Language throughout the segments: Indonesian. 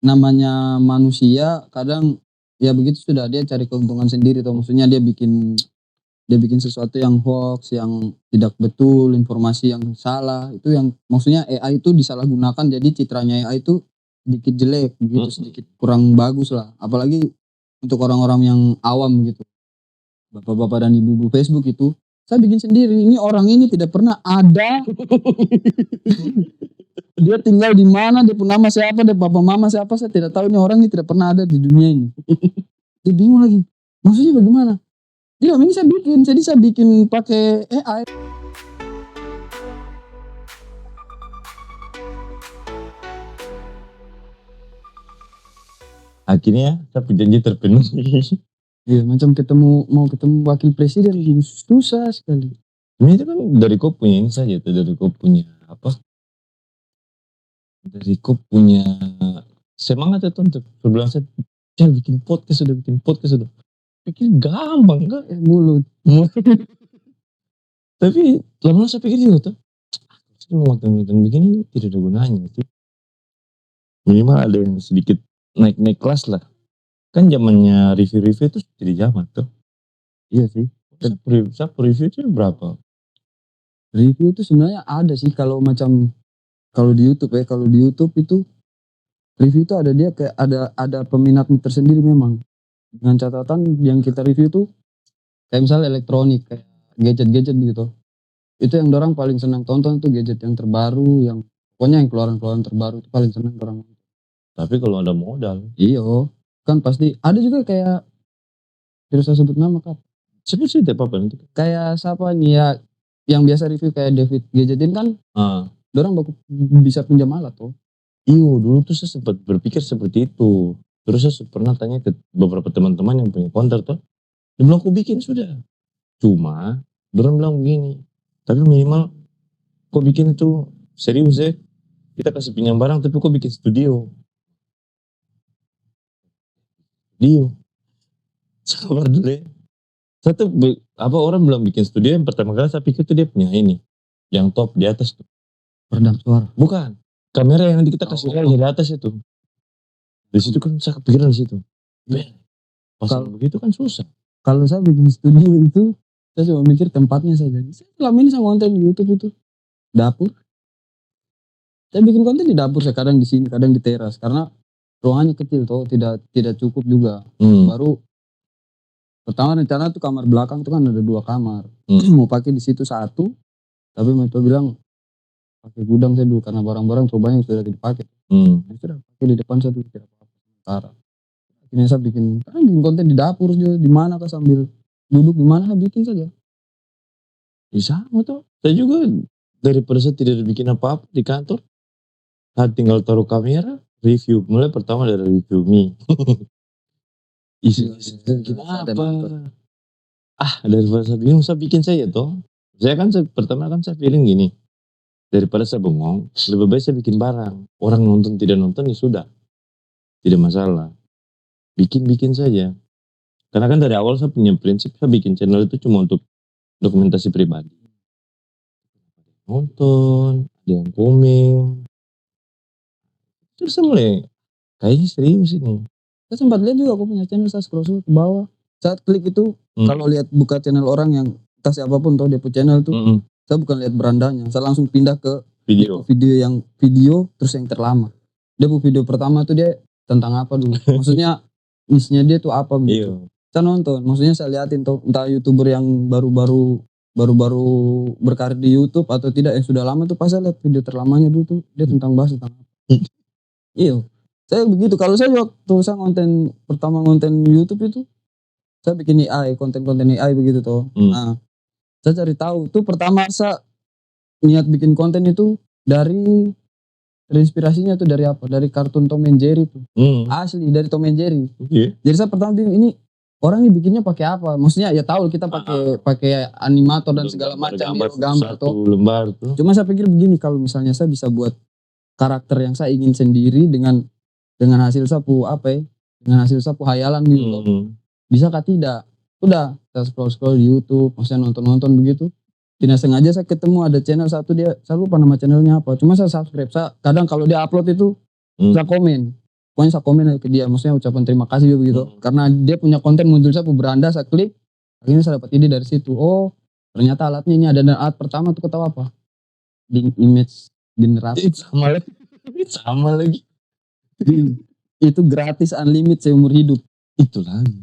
namanya manusia kadang ya begitu sudah dia cari keuntungan sendiri tuh, maksudnya dia bikin sesuatu yang hoax, yang tidak betul, informasi yang salah, itu yang maksudnya AI itu disalahgunakan jadi citranya AI itu sedikit jelek begitu, sedikit kurang bagus lah. Apalagi untuk orang-orang yang awam gitu, bapak-bapak dan ibu-ibu Facebook itu, saya bikin sendiri, ini orang ini tidak pernah ada, dia tinggal di mana, dia pun nama siapa, dia papa mama siapa, saya tidak tahu, ini orang ini tidak pernah ada di dunia ini. Dia bingung lagi, maksudnya bagaimana? Iya, ini saya bikin pakai AI. Akhirnya saya janji terpenuhi. Iya, macam mau ketemu wakil presiden susah sekali. Ini itu kan dari kau punya ini saja tuh, dari kau punya apa? Dari kau punya semangat itu untuk bilang saya bikin podcast sudah. Pikir gampang kan? Mulut. Tapi lama-lama saya pikir juga tuh, saya mau makan begini tidak ada gunanya sih. Minimal ada yang sedikit naik kelas lah. Kan zamannya review-review itu jadi zaman tuh. Iya sih. Saya review itu berapa? Review itu sebenarnya ada sih kalau di YouTube ya. Kalau di YouTube itu review itu ada dia kayak ada peminatnya tersendiri memang. Dengan catatan yang kita review itu kayak misalnya elektronik, kayak gadget-gadget gitu. Itu yang dorang paling senang tonton tuh gadget yang terbaru, yang pokoknya yang keluaran terbaru itu paling senang dorang. Tapi kalau ada modal, iyo kan pasti ada juga kayak tidak usah sebut nama kak. sebut sih tidak apa-apa nanti. Kayak siapa nih ya yang biasa review kayak David Gadgetin kan, dorang bisa pinjam alat tuh. Iyo dulu tuh saya sempat berpikir seperti itu. Terus saya pernah tanya ke beberapa teman-teman yang punya konter tuh, dia bilang aku bikin sudah. Cuma dorang bilang begini, tapi minimal kau bikin itu serius ya, kita kasih pinjam barang tapi kau bikin studio. Sabar dulu ya. Saya tuh orang bilang bikin studio, yang pertama kali saya pikir tuh dia punya ini, yang top di atas tuh. Peredam suara. Bukan, kamera yang nanti kita kasih dari atas itu. Di situ kan saya kepikiran di situ. Pasal begitu kan susah. Kalau saya bikin studio itu, saya cuma mikir tempatnya saja. Selama ini saya konten di YouTube itu dapur. Saya bikin konten di dapur, saya kadang di sini, kadang di teras karena ruangannya kecil tuh, tidak cukup juga. Baru pertama rencana tuh kamar belakang tuh kan ada 2 kamar. Mau pakai di situ 1, tapi mertua bilang pakai gudang saya dulu karena barang-barang terlalu banyak sudah dipakai. Sudah pakai di depan satu tidak apa-apa sementara. Akhirnya saya bikin konten di dapur juga, di mana kah sambil duduk di mana bikin saja. Sama tuh. Saya juga daripada saya tidak bikin apa-apa di kantor, tinggal taruh kamera, review. Mulai pertama dari review mie. Apa? Daripada saya bingung, saya bikin saja toh. Pertama kan saya feeling gini, daripada saya bengong, lebih baik saya bikin barang. Orang nonton tidak nonton ya sudah, tidak masalah. Bikin saja. Karena kan dari awal saya punya prinsip, saya bikin channel itu cuma untuk dokumentasi pribadi. Nonton, ada yang komen. Terus saya mulai, kayaknya serius ini. Saya sempat lihat juga aku punya channel, saya scroll ke bawah. Saat klik itu, kalau lihat buka channel orang yang entah siapapun tuh dia punya channel tuh, saya bukan lihat berandanya, saya langsung pindah ke video terus yang terlama. Dia buat video pertama tuh dia tentang apa dulu? Maksudnya nisnya dia tuh apa gitu. Saya nonton, maksudnya saya liatin tuh entah YouTuber yang baru-baru berkarir di YouTube atau tidak yang sudah lama tuh, pas saya lihat video terlamanya dulu tuh dia bahas tentang apa. Iya. Saya begitu, kalau saya waktu saya pertama ngonten YouTube itu, saya bikin AI, konten-konten AI begitu tuh. Nah, saya cari tahu tuh pertama saya niat bikin konten itu terinspirasinya tuh dari apa? Dari kartun Tom and Jerry tuh. Asli dari Tom and Jerry. Jadi saya pertama bingung ini orang ini bikinnya pakai apa? Maksudnya ya tahu kita pakai animator dan segala macam gambar tuh. Lembar tuh. Cuma saya pikir begini, kalau misalnya saya bisa buat karakter yang saya ingin sendiri dengan hasil sapu dengan hasil sapu hayalan gitu. Bisakah tidak? Udah saya scroll di YouTube, maksudnya nonton begitu. Tidak sengaja saya ketemu ada channel satu, dia saya lupa nama channelnya apa. Cuma saya subscribe. Saya kadang kalau dia upload itu saya komen. pokoknya saya komen aja ke dia, maksudnya ucapan terima kasih begitu. Karena dia punya konten muncul, saya beranda, saya klik, akhirnya saya dapat ide dari situ. Oh ternyata alatnya ini ada, dan alat pertama tuh ketawa apa? Bing Image Generator. Sama lagi. Itu gratis unlimited seumur hidup. Itu lagi.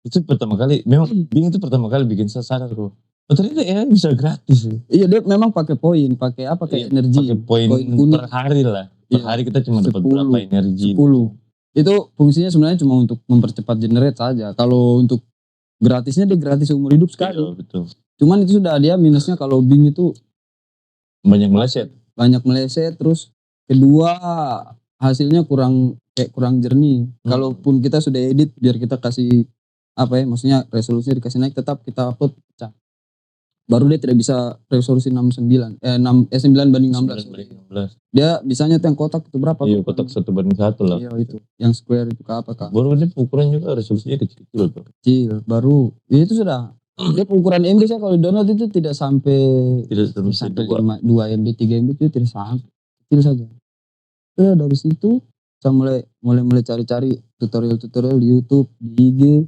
Itu pertama kali, memang Bing itu pertama kali bikin saya sadar kok. Oh ternyata ya bisa gratis ya. Iya dia memang pakai poin, pakai apa, kayak energi. Pakai poin per hari lah. Per hari kita cuma dapat berapa energi. 10. Itu fungsinya sebenarnya cuma untuk mempercepat generate saja. Kalau untuk gratisnya dia gratis seumur hidup sekali. Iya, betul. Cuman itu sudah dia minusnya kalau Bing itu banyak meleset. Terus kedua hasilnya kurang jernih. Kalaupun kita sudah edit biar kita kasih apa ya, maksudnya resolusinya dikasih naik, tetap kita upload pecah. Baru dia tidak bisa resolusi 9:16. Dia bisanya tuh yang kotak itu berapa? Iya, kotak 1:1 lah. Iya itu. Yang square itu ke apa kak? Baru ini ukuran juga resolusinya kecil tuh. Kecil, baru itu sudah. Dia ukuran MB saya kalau download itu tidak sampai 2 MB, 3 MB itu tidak sampai. Kecil saja. Ya dari situ saya mulai cari-cari tutorial di YouTube, di IG.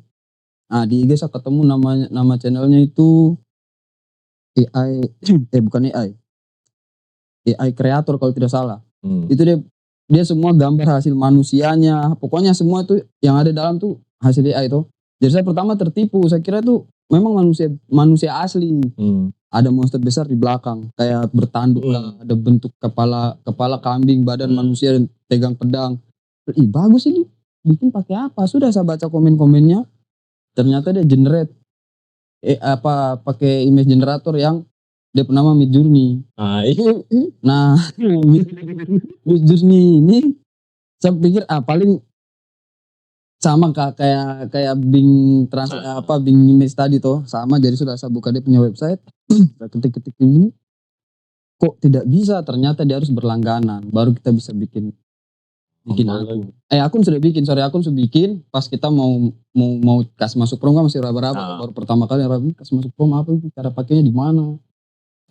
Nah di IG saya ketemu nama channelnya itu AI kreator kalau tidak salah. Itu dia semua gambar hasil manusianya, pokoknya semua tuh yang ada dalam tuh hasil AI itu. Jadi saya pertama tertipu, saya kira tuh memang manusia asli. Ada monster besar di belakang, kayak bertanduk lah, ada bentuk kepala kambing, badan manusia dan pegang pedang. Ih bagus ini, bikin pakai apa? Sudah saya baca komen-komennya, ternyata dia generate pakai image generator yang dia bernama Midjourney. Nah, Midjourney ini saya pikir paling sama kayak Bing Bing Image tadi tuh, sama. Jadi sudah saya buka dia punya website, saya ketik ini, kok tidak bisa, ternyata dia harus berlangganan baru kita bisa bikin akun. Akun sudah bikin, pas kita mau kasih masuk prom kan masih raba-raba, baru pertama kali kasih masuk prom, apa itu cara pakainya di mana.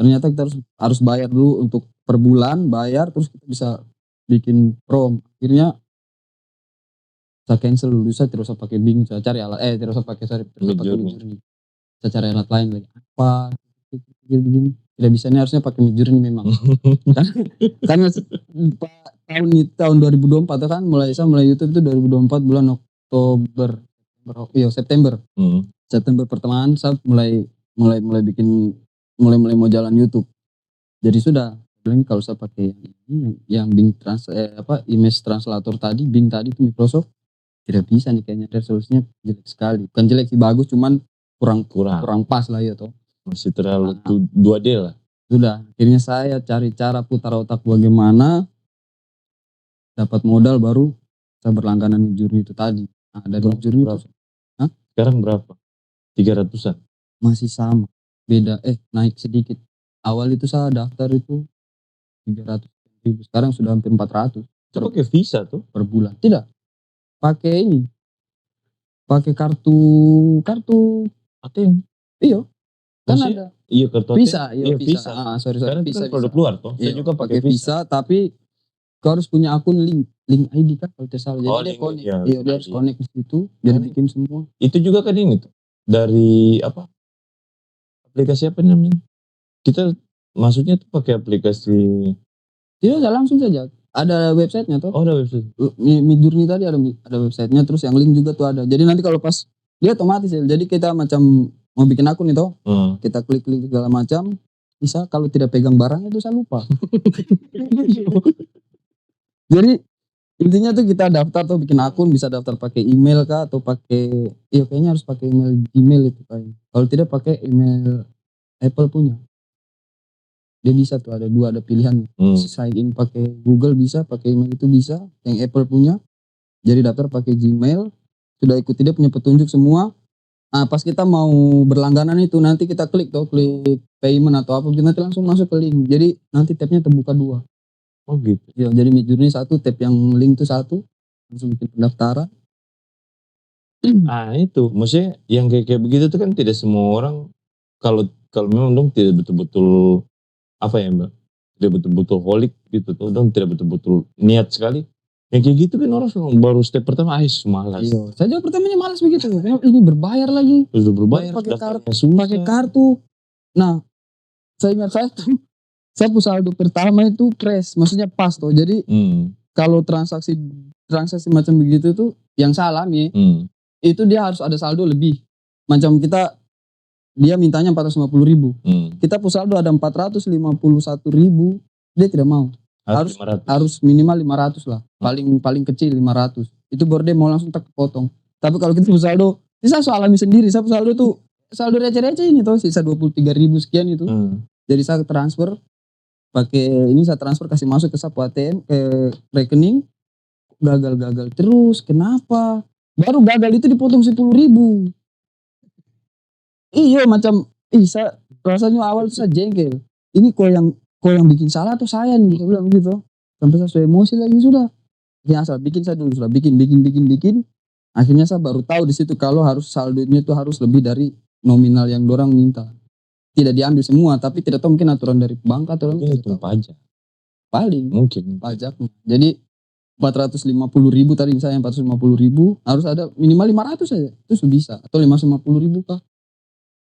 Ternyata kita harus bayar dulu untuk per bulan, bayar terus kita bisa bikin prom. Akhirnya saya cancel dulu, saya tidak usah pakai Bing, saya cari alat tidak usah pakai Midjourney. Saya cari alat lain lagi. Apa begini. Tidak bisa, ini harusnya pakai Midjourney memang. Karena tahun 2024 kan mulai YouTube itu 2024 bulan September. September pertengahan saya mulai bikin mau jalan YouTube. Jadi sudah bilang kalau saya pakai yang Bing image translator tadi, Bing tadi itu Microsoft, tidak bisa nih kayaknya, resolusinya jelek sekali. Bukan jelek sih, bagus, cuman kurang pas lah ya toh. Masih terlalu 2D lah. Sudah, akhirnya saya cari cara putar otak bagaimana dapat modal, baru saya berlangganan Midjourney itu tadi. Nah, dari Midjourney itu sekarang berapa? 300-an? Masih sama, beda naik sedikit. Awal itu saya daftar itu 300.000, sekarang sudah hampir 400. Itu pakai Visa tuh per bulan? Tidak, pakai pakai kartu ATM. Iya, kan ada. Iya, kartu Visa, ATM. Visa. Sorry, Visa kan produk luar toh. Saya juga pakai Visa, tapi kau harus punya akun link ID kan kalau tidak salah. Jadi dia connect. Dia harus connect di situ, jadi bikin semua. Itu juga kan ini tuh dari aplikasi apa namanya? Kita maksudnya tuh pakai aplikasi. Tidak, langsung saja. Ada websitenya tuh. Oh, ada website. Midjourney tadi ada websitenya, terus yang link juga tuh ada. Jadi nanti kalau pas dia otomatis ya. Jadi kita macam mau bikin akun itu, kita klik segala macam, bisa. Kalau tidak pegang barang itu saya lupa. Jadi intinya tuh kita daftar tuh bikin akun, bisa daftar pakai email kah atau pakai, kayaknya harus pakai email Gmail itu kayaknya. Kalau tidak pakai email Apple punya. Dia bisa tuh, ada pilihan. Sign in pakai Google bisa, pakai email itu bisa, yang Apple punya. Jadi daftar pakai Gmail, sudah ikuti dia punya petunjuk semua. Nah, pas kita mau berlangganan itu nanti kita klik payment atau apa, nanti langsung masuk ke link. Jadi nanti tabnya terbuka 2. Oh gitu. Ya, jadi Midjourney 1, tab yang link itu 1, langsung bikin pendaftaran. Itu maksudnya yang kayak begitu tuh kan tidak semua orang, kalau memang dong tidak betul-betul apa ya Mbak, tidak betul-betul holik gitu tuh, dong tidak betul-betul niat sekali, Yang kayak gitu kan orang baru step pertama malas. Iya, saya juga pertamanya malas begitu. Kenapa ini berbayar lagi? Udah berbayar Pakai kartu, susah. pakai kartu. Nah, saya ingat saya tuh, saya saldo pertama itu crash, maksudnya pas tuh. Jadi kalau transaksi macam begitu tuh yang saya alami, itu dia harus ada saldo lebih. Macam dia mintanya 450.000. Kita saldo ada 451.000, dia tidak mau. Harus minimal 500 lah. Paling kecil 500. Itu baru dia mau langsung potong. Tapi kalau kita saldo, saya alami sendiri. Saya saldo tuh saldo receh-receh ini tuh sisa 23.000 sekian itu. Jadi saya transfer saya transfer kasih masuk ke sapu ATM ke rekening, gagal terus. Kenapa? Baru gagal itu dipotong 10.000. Iya macam rasanya awal saya jengkel. Ini kok yang bikin salah atau saya nih, saya bilang gitu. Sampai saya emosi lagi sudah. Ya asal bikin saya dulu sudah bikin. Akhirnya saya baru tahu di situ kalau harus saldonya itu harus lebih dari nominal yang dorang minta. Tidak diambil semua, tapi tidak tahu mungkin aturan dari bank atau itu pajak. Paling mungkin pajaknya. Jadi 450.000 tadi misalnya 450.000 harus ada minimal 500 saja. Itu bisa atau 550.000 kah?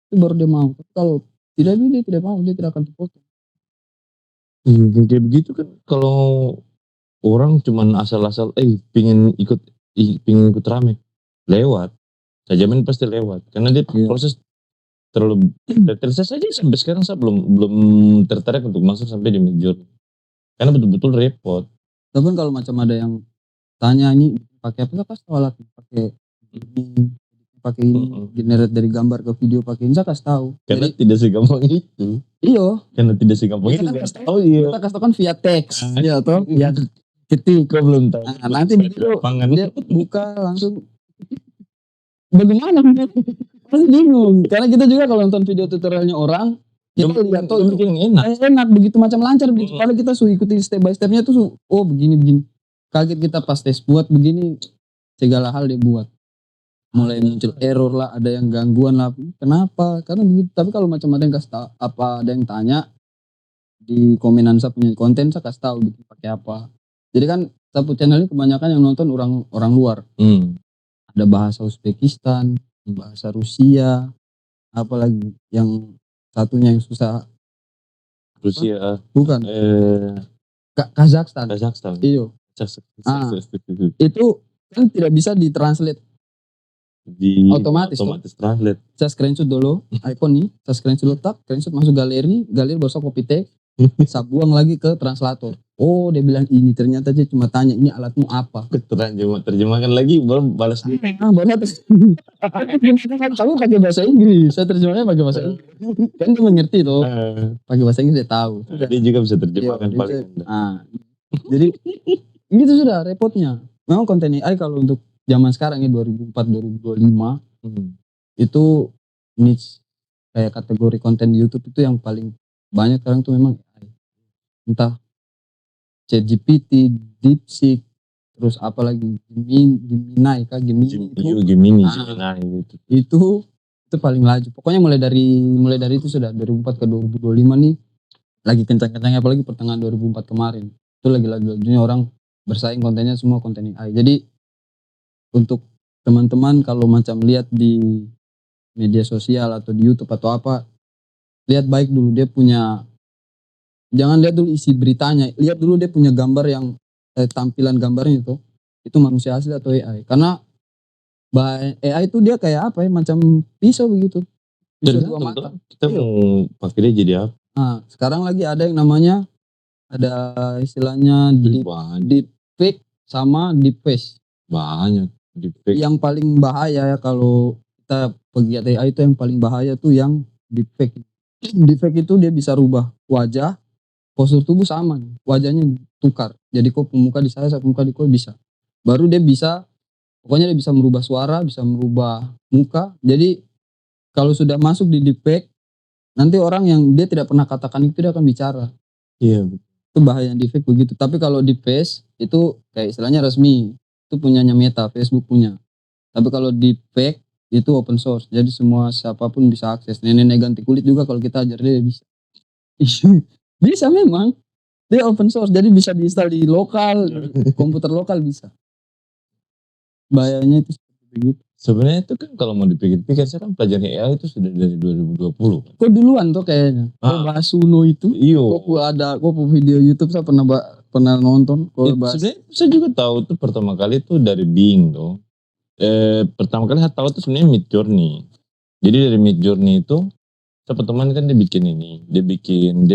Itu baru dia mau. Tapi kalau tidak dia tidak mau, dia tidak akan dipotong. Kayak begitu kan kalau orang cuman asal-asal pingin ikut rame lewat, saya jamin pasti lewat karena dia proses terlalu terasa saja. Sampai sekarang saya belum tertarik untuk masuk sampai di major karena betul-betul repot. Tapi kalau macam ada yang tanya ini pakai apa, kasih tahu alatnya, pakai ini generate dari gambar ke video pakai ini, saya kasih tahu. Karena tidak segampang itu. Iya. Karena tidak segampang itu. Kita kasih tahu kan via teks, ya toh, via ketik. Kau belum tahu. Nah, nanti begitu dia buka langsung. Bagaimana? Pasti bingung. Karena kita juga kalau nonton video tutorialnya orang, kita lihat tuh enak begitu macam lancar begitu. Padahal kita sudah ikuti step by stepnya tuh, oh begini. Kaget kita pas tes buat begini, segala hal dia buat. Mulai muncul error lah, ada yang gangguan lah. Kenapa? Karena begitu. Tapi kalau macam ada yang kasih tahu, ada yang tanya di komenan saya punya konten, saya kasih tahu bikin pakai apa. Jadi kan sapu channel ini kebanyakan yang nonton orang luar. Ada bahasa Uzbekistan, bahasa Rusia, apalagi yang satunya yang susah. Rusia. Bukan. Kazakhstan. Iya. Itu kan tidak bisa ditranslate. Otomatis translate. Saya screenshot dulu iPhone nih, saya screenshot masuk galeri baru saya copy text, saya buang lagi ke translator. Oh dia bilang ini, ternyata dia cuma tanya ini alatmu apa. Terjemahkan lagi baru balas dia. Baru terus. Kamu pakai bahasa Inggris, saya terjemahnya pakai bahasa Inggris. Kan dia mengerti tuh. Pakai bahasa Inggris dia tahu. Dia juga bisa terjemahkan paling. Jadi gitu sudah repotnya. Memang konten AI kalau untuk zaman sekarang ya 2004-2025 itu niche kayak kategori konten di YouTube itu yang paling banyak sekarang tuh memang AI. Entah ChatGPT, DeepSeek, terus apalagi Gemini itu paling laju. Pokoknya mulai dari itu sudah 2004 ke 2025 nih lagi kencang-kencangnya, apalagi pertengahan 2004 kemarin. Itu lagi lajunya orang bersaing kontennya semua konten AI. Jadi untuk teman-teman kalau macam lihat di media sosial atau di YouTube atau apa, lihat baik dulu dia punya, jangan lihat dulu isi beritanya, lihat dulu dia punya gambar yang tampilan gambarnya itu manusia asli atau AI. Karena AI itu dia kayak apa ya, macam pisau begitu, pisau dua mata. Kita mau pakai dia jadi apa? Nah sekarang lagi ada yang namanya, ada istilahnya deepfake sama deepface. Banyak deepfake. Yang paling bahaya ya kalau kita pegiat AI itu, yang paling bahaya tuh yang deepfake. Deepfake itu dia bisa rubah wajah, postur tubuh sama, wajahnya tukar. Jadi kok pemuka di saya pemuka di kok bisa. Baru dia bisa, pokoknya dia bisa merubah suara, bisa merubah muka. Jadi kalau sudah masuk di deepfake, nanti orang yang dia tidak pernah katakan itu dia akan bicara. Iya. Itu bahaya deepfake begitu. Tapi kalau deepface itu kayak istilahnya resmi, itu punyanya Meta, Facebook punya. Tapi kalau deepfake itu open source, jadi semua siapapun bisa akses. Nenek ganti kulit juga kalau kita ajar dia bisa. Bisa memang. Dia open source, jadi bisa diinstal di lokal, komputer lokal bisa. Bahayanya itu seperti begitu. Sebenarnya itu kan kalau mau dipikir-pikir, saya kan pelajari AI itu sudah dari 2020. Kok duluan tuh kayaknya. Kok bahas Suno itu? Iyo. Kok video YouTube saya pernah nonton. Sebenarnya saya juga tahu tuh pertama kali tuh dari Bing tuh. Pertama kali saya tahu tuh sebenarnya Midjourney. Jadi dari Midjourney itu, saya teman kan dia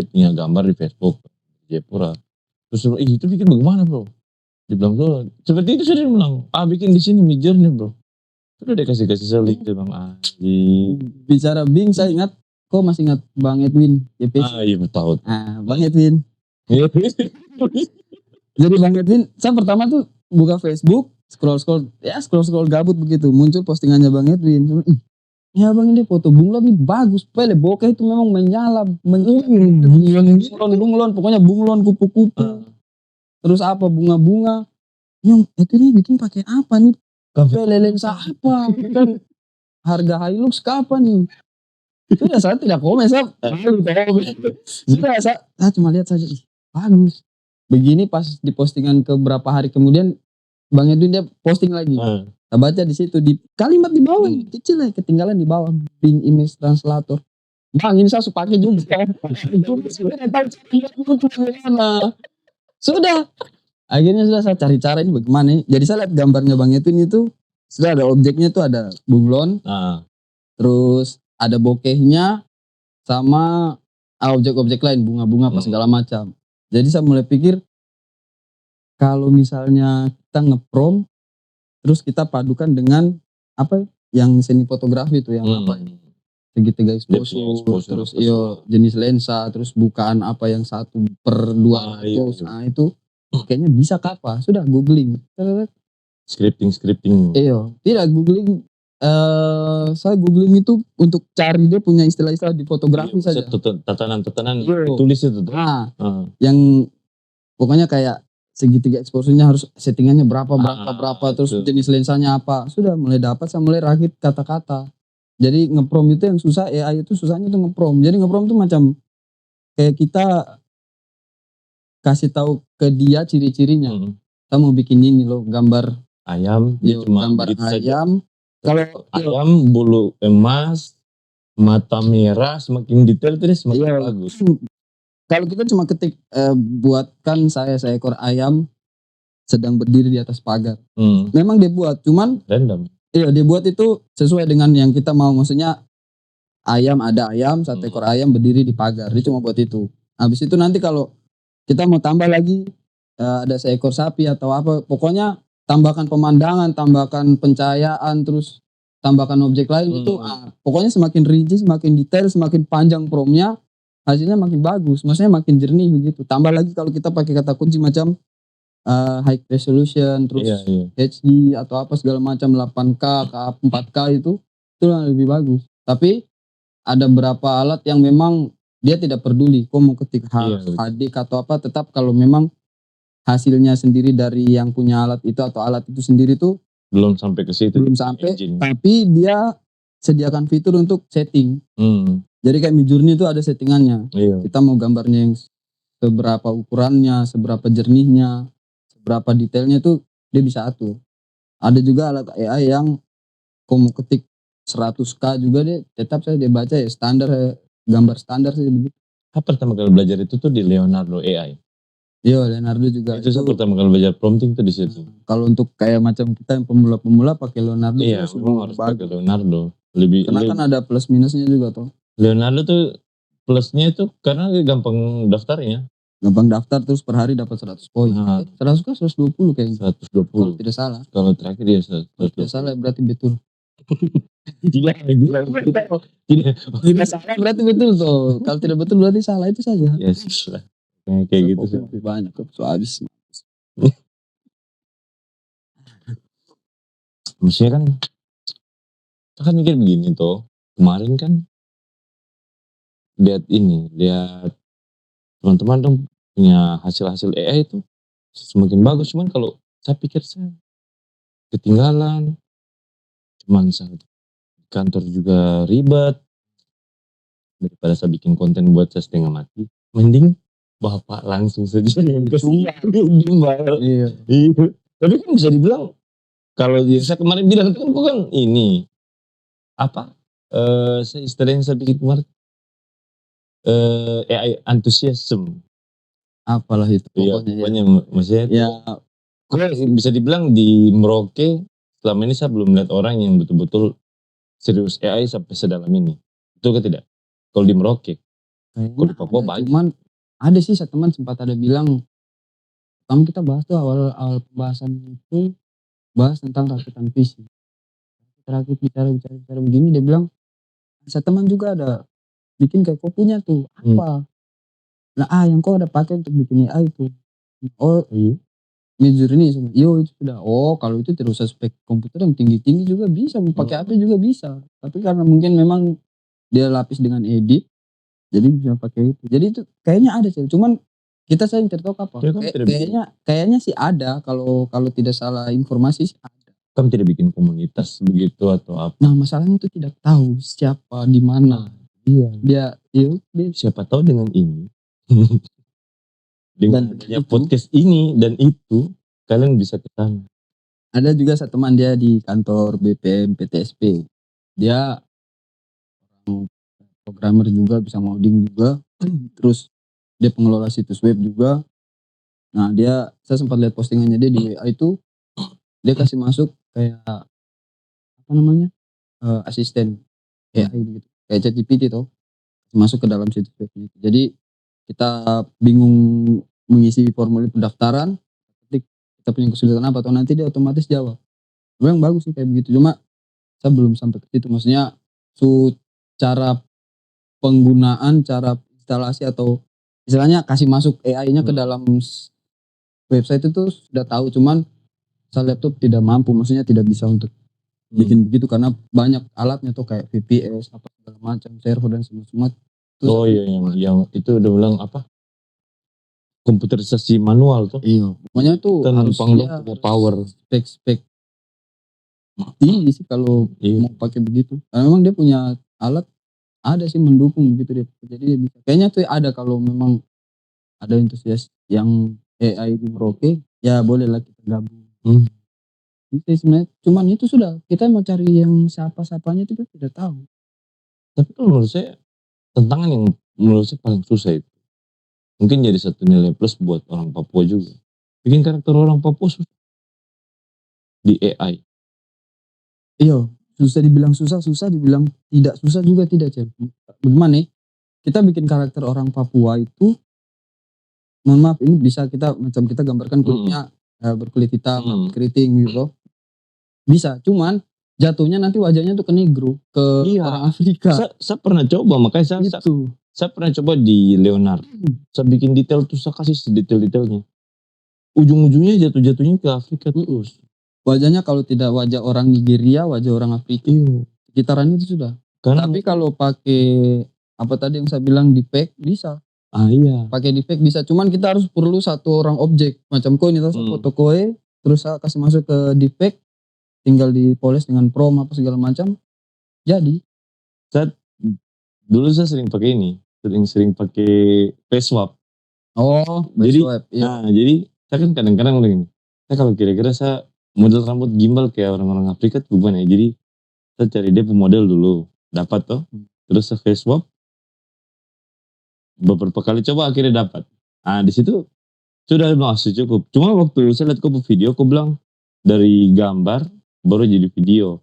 punya gambar di Facebook Jayapura. Terus itu bikin bagaimana bro? Dia bilang bro, seperti itu sudah bilang, bikin di sini Midjourney bro. Sudah dia kasih saya link dia bang. Bicara Bing saya ingat, kok masih ingat Bang Edwin YPC? Iya betul. Bang Edwin. Jadi Bang Edwin, saya pertama tuh buka Facebook, scroll gabut begitu, muncul postingannya Bang Edwin. Ya bang, ini foto bunglon ini bagus, pele bokeh itu memang menyala, bunglon, pokoknya bunglon kupu-kupu. Terus apa bunga-bunga. Yang itu nih bikin pakai apa nih? Pele lensa apa? Kan harga Hilux kapan nih? Sudah saya tidak komen, saya cuma lihat saja, bagus. Begini pas di postingan ke berapa hari kemudian Bang Edwin dia posting lagi. Saya baca di situ di kalimat di bawah kecil ya, ketinggalan di bawah Bing Image Translator. Bang ini saya pakai juga. Sudah. Akhirnya sudah saya cari cara ini bagaimana. Jadi saya lihat gambarnya Bang Edwin itu sudah ada objeknya tuh, ada bunglon. Terus ada bokehnya sama objek-objek lain, bunga-bunga apa segala macam. Jadi saya mulai pikir kalau misalnya kita nge-prompt terus kita padukan dengan apa yang seni fotografi itu yang apa segitiga exposure, terus jenis lensa, terus bukaan apa yang 1/200. Itu kayaknya bisa apa? Sudah googling. Scripting. Tidak googling. Saya googling itu untuk cari dia punya istilah-istilah di fotografi saja. Tatanan tulis itu tuh. Yang pokoknya kayak segitiga exposure-nya harus settingannya berapa terus jenis lensanya apa. Sudah mulai dapat, saya mulai rakit kata-kata. Jadi nge-prompt itu yang susah, AI itu susahnya tuh nge-prompt. Jadi nge-prompt itu macam kayak kita kasih tahu ke dia ciri-cirinya. Kita mau bikin ini loh, gambar ayam, gambar ayam. Kalau ayam bulu emas, mata merah, semakin detail terus semakin bagus. Kalau kita cuma ketik buatkan saya seekor ayam sedang berdiri di atas pagar. Memang dia buat, cuman random. Iya, dia buat itu sesuai dengan yang kita mau. Maksudnya ada ayam, 1 ekor ayam berdiri di pagar. Dia cuma buat itu. Habis itu nanti kalau kita mau tambah lagi ada seekor sapi atau apa, pokoknya tambahkan pemandangan, tambahkan pencahayaan, terus tambahkan objek lain itu. Pokoknya semakin rinci, semakin detail, semakin panjang promnya, hasilnya makin bagus, maksudnya makin jernih begitu. Tambah lagi kalau kita pakai kata kunci macam high resolution, terus HD atau apa segala macam 8K, 4K itu lebih bagus. Tapi ada beberapa alat yang memang dia tidak peduli kok mau ketik HD atau apa, tetap kalau memang hasilnya sendiri dari yang punya alat itu atau alat itu sendiri tuh belum sampai ke situ. Belum sampai, tapi dia sediakan fitur untuk setting. Jadi kayak Midjourney itu ada settingannya. Kita mau gambarnya yang seberapa ukurannya, seberapa jernihnya, seberapa detailnya itu dia bisa atur. Ada juga alat AI yang kau mau ketik 100K juga dia tetap dia baca ya standar, gambar standar sih begitu. Pertama kali belajar itu tuh di Leonardo AI. Iya, Leonardo juga. Itu saya pertama kali belajar prompting tuh di situ. Kalau untuk kayak macam kita yang pemula-pemula pakai Leonardo. Iya, harus pakai Leonardo. Karena kan ada plus minusnya juga tuh. Leonardo tuh plusnya itu karena gampang daftarnya. Gampang daftar, terus per hari dapat 100 poin. 100 kan 120 kayaknya. 120. Kalau tidak salah. Kalau terakhir dia 120. Tidak salah berarti betul. Tidak salah berarti betul tuh. Kalau tidak betul berarti salah, itu saja. Yes. Kayak gitu sih. Lebih banyak kok habis. Maksudnya kan kita kan mikir begini tuh. Kemarin kan lihat teman-teman dong punya hasil-hasil AI itu semakin bagus, cuman kalau saya pikir saya ketinggalan, cuman saya kantor juga ribet, daripada saya bikin konten buat saya setengah mati, mending Bapak langsung saja ke Sumpah. gimbal. Iya. Tapi kan bisa dibilang kalau saya kemarin bilang itu kan ini apa? Saya istilahnya saya bikin kemarin AI enthusiasm. Apalah itu Iya, pokoknya. pokoknya maksudnya Ya, bisa dibilang di Merauke selama ini saya belum lihat orang yang betul-betul serius AI sampai sedalam ini. Betul kan tidak? Kalau di Merauke, kalau di Papua banyak. cuman ada sih satu teman sempat ada bilang, kita bahas tuh awal pembahasan itu bahas tentang rakitan visi. Terakhir bicara begini dia bilang, satu teman juga ada bikin kayak kau punya tuh apa? Nah yang kau ada pakai untuk bikin AI itu. Oh Midjourney yo itu sudah. Oh kalau itu tidak usah spek komputer yang tinggi-tinggi juga bisa, mau pakai HP juga bisa. Tapi karena mungkin memang dia lapis dengan edit, jadi bisa pakai itu. Jadi itu kayaknya ada sih, cuman kita sering tertahu apa? Kayaknya sih ada, kalau tidak salah informasi sih ada. Kan tidak bikin komunitas begitu atau apa? Nah masalahnya itu tidak tahu siapa di mana. Iya. Dia siapa tahu dengan ini. Dengan dan podcast ini dan itu kalian bisa ketemu. Ada juga satu teman dia di kantor BPM PTSP. Dia orang programmer juga, bisa ngoding juga. Terus dia pengelola situs web juga. Nah saya sempat lihat postingannya dia di WA itu, dia kasih masuk kayak apa namanya, asisten AI gitu, kayak ChatGPT tuh, masuk ke dalam situs web gitu. Jadi kita bingung mengisi formulir pendaftaran, ketik kita punya kesulitan apa, atau nanti dia otomatis jawab. Memang bagus sih kayak begitu, cuma saya belum sampai ke situ. Maksudnya cara penggunaan, cara instalasi atau istilahnya kasih masuk AI-nya ke dalam website itu sudah tahu, cuman saya laptop tidak mampu, maksudnya tidak bisa untuk bikin begitu karena banyak alatnya tuh kayak VPS apa segala macam, server dan semua. Oh iya, yang itu udah bilang apa? Komputerisasi manual tuh. Iya, pokoknya tuh harus power spek tinggi sih kalau mau pakai begitu. Karena memang dia punya alat ada sih mendukung gitu dia. Jadi dia bisa. Kayaknya tuh ada, kalau memang ada antusias yang AI di Merauke, ya bolehlah kita gabung. Itu sebenarnya, cuman itu sudah kita mau cari yang siapa-siapanya itu kita tidak tahu. Tapi kalau menurut saya tantangan yang menurut saya paling susah itu. Mungkin jadi satu nilai plus buat orang Papua juga. Bikin karakter orang Papua susah. Di AI. Iya, susah dibilang susah dibilang tidak susah juga tidak, Cel. Bagaimana nih? Kita bikin karakter orang Papua itu, mohon maaf ini bisa kita gambarkan kulitnya berkulit hitam, keriting gitu. Bisa, cuman jatuhnya nanti wajahnya tuh ke negro, ke orang Afrika. Saya pernah coba, makanya saya pernah coba di Leonardo. Saya bikin detail tuh, saya kasih sedetail-detailnya. Ujung-ujungnya jatuhnya ke Afrika terus. Wajahnya kalau tidak wajah orang Nigeria, wajah orang Afrika. Sekitaran itu sudah. Tapi kalau pakai apa tadi yang saya bilang deepfake bisa. Pakai deepfake bisa, cuman kita harus perlu satu orang objek. Macam koin itu foto koe, terus saya kasih masuk ke deepfake, tinggal dipoles dengan prom apa segala macam. Jadi dulu saya sering pakai ini, sering pakai face swap. Jadi saya kan kadang-kadang begini. Saya kalau kira-kira saya model rambut gimbal kayak orang-orang Afrika tuh gimana ya? Jadi saya cari dia pemodel dulu, dapat toh. Terus saya face swap. Beberapa kali coba akhirnya dapat. Di situ sudah masih cukup. Cuma waktu saya lihat kau video, kau bilang dari gambar baru jadi video.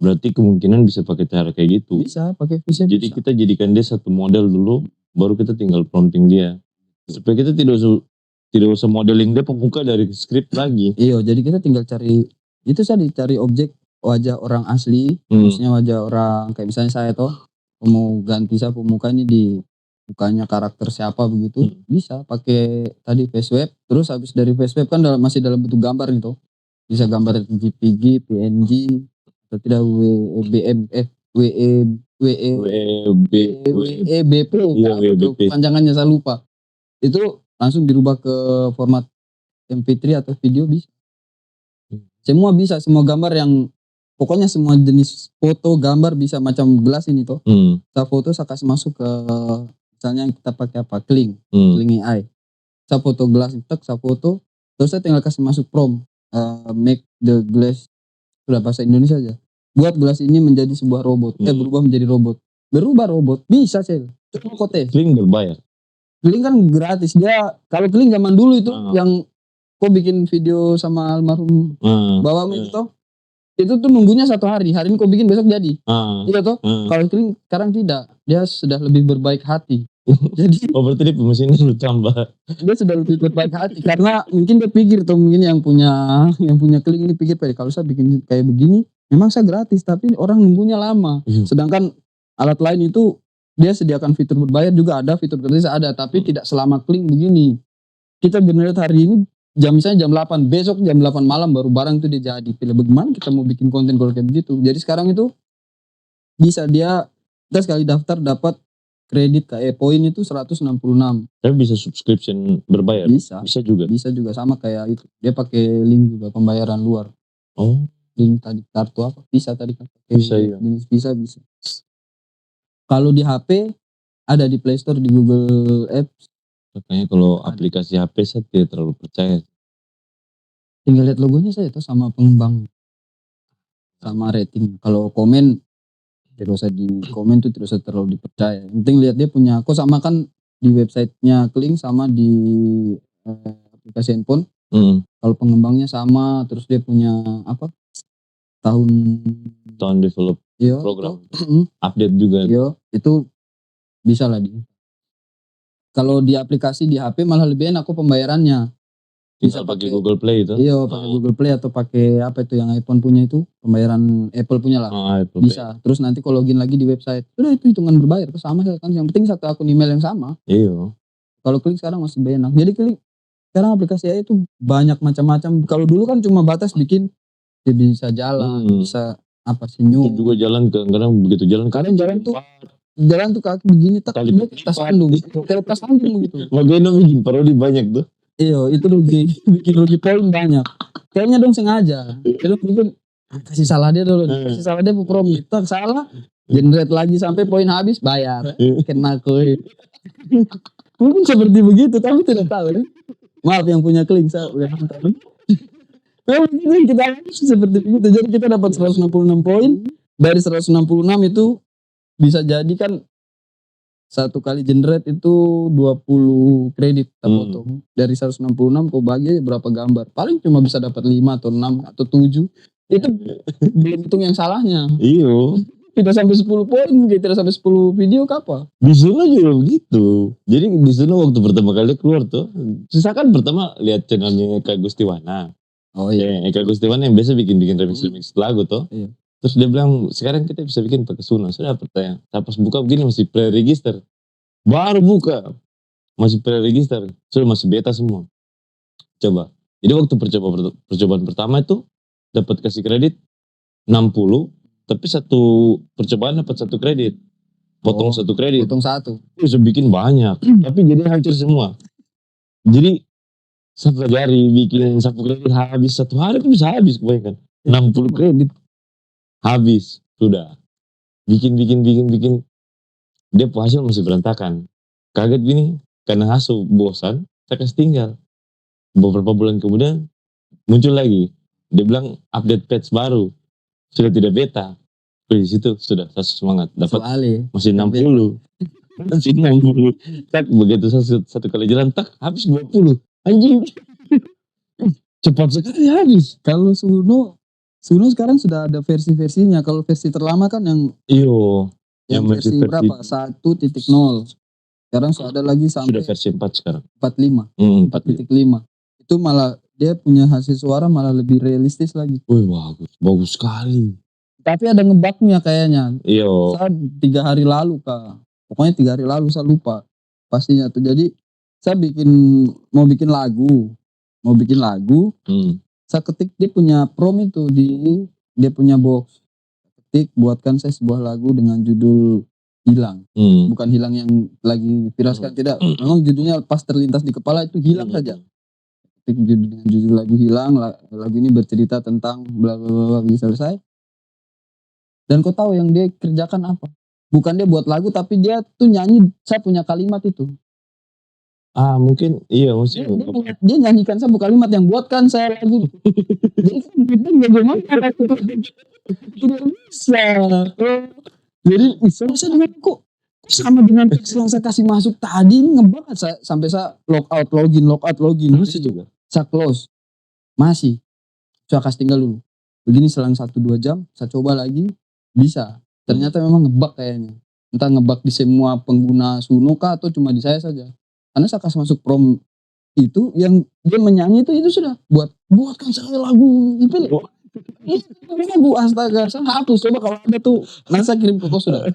Berarti kemungkinan bisa pakai cara kayak gitu. Bisa pakai bisa. Jadi kita jadikan dia satu model dulu, baru kita tinggal prompting dia. Supaya kita tidak usah modeling dia pemuka dari skrip lagi. Iya, jadi kita tinggal cari itu cari objek wajah orang asli, maksudnya wajah orang kayak misalnya saya toh mau ganti saya pemuka ini di mukanya karakter siapa begitu, bisa pakai tadi face swap. Terus habis dari face swap kan masih dalam bentuk gambar nih toh, bisa gambar JPG, PNG atau tidak WEBP, panjangannya saya lupa. Itu langsung dirubah ke format MP3 atau video bisa. Semua bisa, semua gambar yang pokoknya semua jenis foto, gambar bisa, macam gelas ini toh. Saya foto saya kasih masuk ke Misalnya kita pakai apa? Kling AI. Saya foto gelas, saya foto, terus saya tinggal kasih masuk prompt, make the glass, sudah bahasa Indonesia aja. Buat gelas ini menjadi sebuah robot, berubah menjadi robot. Berubah robot, bisa Cel. Coba kau tes. Kling berbayar. Kling kan gratis, dia kalau Kling zaman dulu itu yang kau bikin video sama almarhum Bawang itu toh. Itu tuh nunggunya 1 hari ini kau bikin besok jadi. Iya toh. Kalau Kling sekarang tidak, dia sudah lebih berbaik hati. Jadi berarti dia mesinnya lu tambah. Dia sudah lebih berbaik hati karena mungkin dia pikir tuh, mungkin yang punya Kling ini pikir kalau saya bikin kayak begini memang saya gratis tapi orang nunggunya lama. Sedangkan alat lain itu dia sediakan fitur berbayar juga ada, fitur gratis ada, tapi tidak selama Kling begini. Kita generate hari ini misalnya jam 8, besok jam 8 malam baru barang itu dia jadi. Pilih bagaimana kita mau bikin konten kalau kayak begitu. Jadi sekarang itu bisa kita sekali daftar dapat kredit kayak poin itu 166. Tapi bisa subscription berbayar? Bisa juga? Bisa juga, sama kayak itu. Dia pakai link juga pembayaran luar. Link tadi kartu apa? Bisa tadi kan. Bisa ya. Bisa. Kalau di HP ada di Play Store, di Google Apps. Makanya kalau aplikasi HP saya tidak terlalu percaya. Tinggal lihat logonya saya itu sama pengembang. Sama rating. Kalau komen tidak usah di komen tuh, tidak usah terlalu dipercaya. Yang penting lihat dia punya, kok sama kan di websitenya Kling sama di aplikasi handphone. Kalau pengembangnya sama, terus dia punya apa? Tahun develop program. Update juga. Itu bisa lah dia. Kalau di aplikasi di HP malah lebih enak kok pembayarannya. Bisa pakai Google Play itu? Iya, pakai Google Play atau pakai apa itu yang iPhone punya itu, pembayaran Apple punya lah. Apple bisa. Pay. Terus nanti kalau login lagi di website, udah itu hitungan berbayar tuh sama kan. Yang penting satu akun email yang sama. Iya. Kalau Kling sekarang masih enak. Jadi Kling sekarang aplikasi AI itu banyak macam-macam. Kalau dulu kan cuma batas bikin dia bisa jalan, bisa apa senyum. Itu juga jalan kadang begitu jalan tuh kaki begini tak tas andung begitu. Makanya bikin parodi banyak tuh. Iya, itu bikin rugi poin banyak. Kayaknya dong sengaja. Kalau bikin kasih salah dia dulu. Kasih salah dia prom tak salah. Generate lagi sampai poin habis bayar. Kena koi. Mungkin seperti begitu, tapi tidak tahu. Maaf yang punya Kling, saya udah tahu. Memang kita seperti begitu. Jadi kita dapat 166 poin. Dari 166 itu bisa jadi kan satu kali generate itu 20 kredit kita potong. Dari 166 kau bagi aja berapa gambar. Paling cuma bisa dapat 5 atau 6 atau 7. Itu belum hitung yang salahnya. Iya. Tidak sampai 10 poin, tidak sampai 10 video kapal. Di sana juga begitu. Jadi di sana waktu pertama kali keluar tuh, saya kan pertama lihat channelnya Eka Gustiwana. Oh iya. Eka Gustiwana yang biasa bikin remix lagu tuh. Iya. Terus dia bilang, sekarang kita bisa bikin pakai Suno. Sudah pertanyaan. Saya pas buka begini masih pre-register. Baru buka. Masih pre-register. Sudah masih beta semua. Coba. Jadi waktu percobaan pertama itu, dapat kasih kredit 60. Tapi satu percobaan dapat 1 kredit. Potong 1 kredit. Potong 1. Bisa bikin banyak. Tapi jadi hancur semua. Jadi, saya pelajari bikin 1 kredit habis. 1 hari itu bisa habis kebanyakan. 60 kredit. Habis, sudah. Bikin. Dia hasil masih berantakan. Kaget gini, karena hasil bosan, saya kasih tinggal. Beberapa bulan kemudian, muncul lagi. Dia bilang update patch baru. Sudah tidak beta. Di situ sudah saya semangat. Dapat masih 60. Masih 60. Tak, begitu satu kali jalan, tak, habis 20. Anjing. Cepat sekali habis. Kalau Suno sekarang sudah ada versi-versinya. Kalau versi terlama kan yang versi berapa? 1.0. Sekarang sudah ada lagi sampai sudah versi 4 sekarang. 4.5. 4.5. Itu malah dia punya hasil suara malah lebih realistis lagi. Wih, bagus sekali. Tapi ada ngebugnya kayaknya. Iya. Saya 3 hari lalu Kak. Pokoknya 3 hari lalu saya lupa pastinya tuh. Jadi saya mau bikin lagu. Saya ketik dia punya prompt itu dia punya box. Ketik buatkan saya sebuah lagu dengan judul hilang. Bukan hilang yang lagi viralkan, tidak. Memang judulnya pas terlintas di kepala itu hilang saja. Ketik dengan judul lagu hilang. Lagu ini bercerita tentang bla bla bla, selesai. Dan kau tahu yang dia kerjakan apa? bukan dia buat lagu tapi dia tuh nyanyi saya punya kalimat itu. Mungkin iya maksudnya Dia nyanyikan satu kalimat yang buatkan saya lagu. Jadi kan itu bagaimana tidak bisa. Jadi saya dengan kok sama dengan teks yang saya kasih masuk tadi ini ngebak saya sampai saya login masih juga. saya close masih saya kasih tinggal dulu begini selang 1-2 jam saya coba lagi bisa ternyata memang ngebak kayaknya entah ngebak di semua pengguna Suno kah atau cuma di saya saja karena saya kasih masuk prom itu yang dia menyanyi itu sudah buatkan saya lagu itu lagu astaga saya hapus coba kalau ada tuh nanti saya kirim ke kau sudah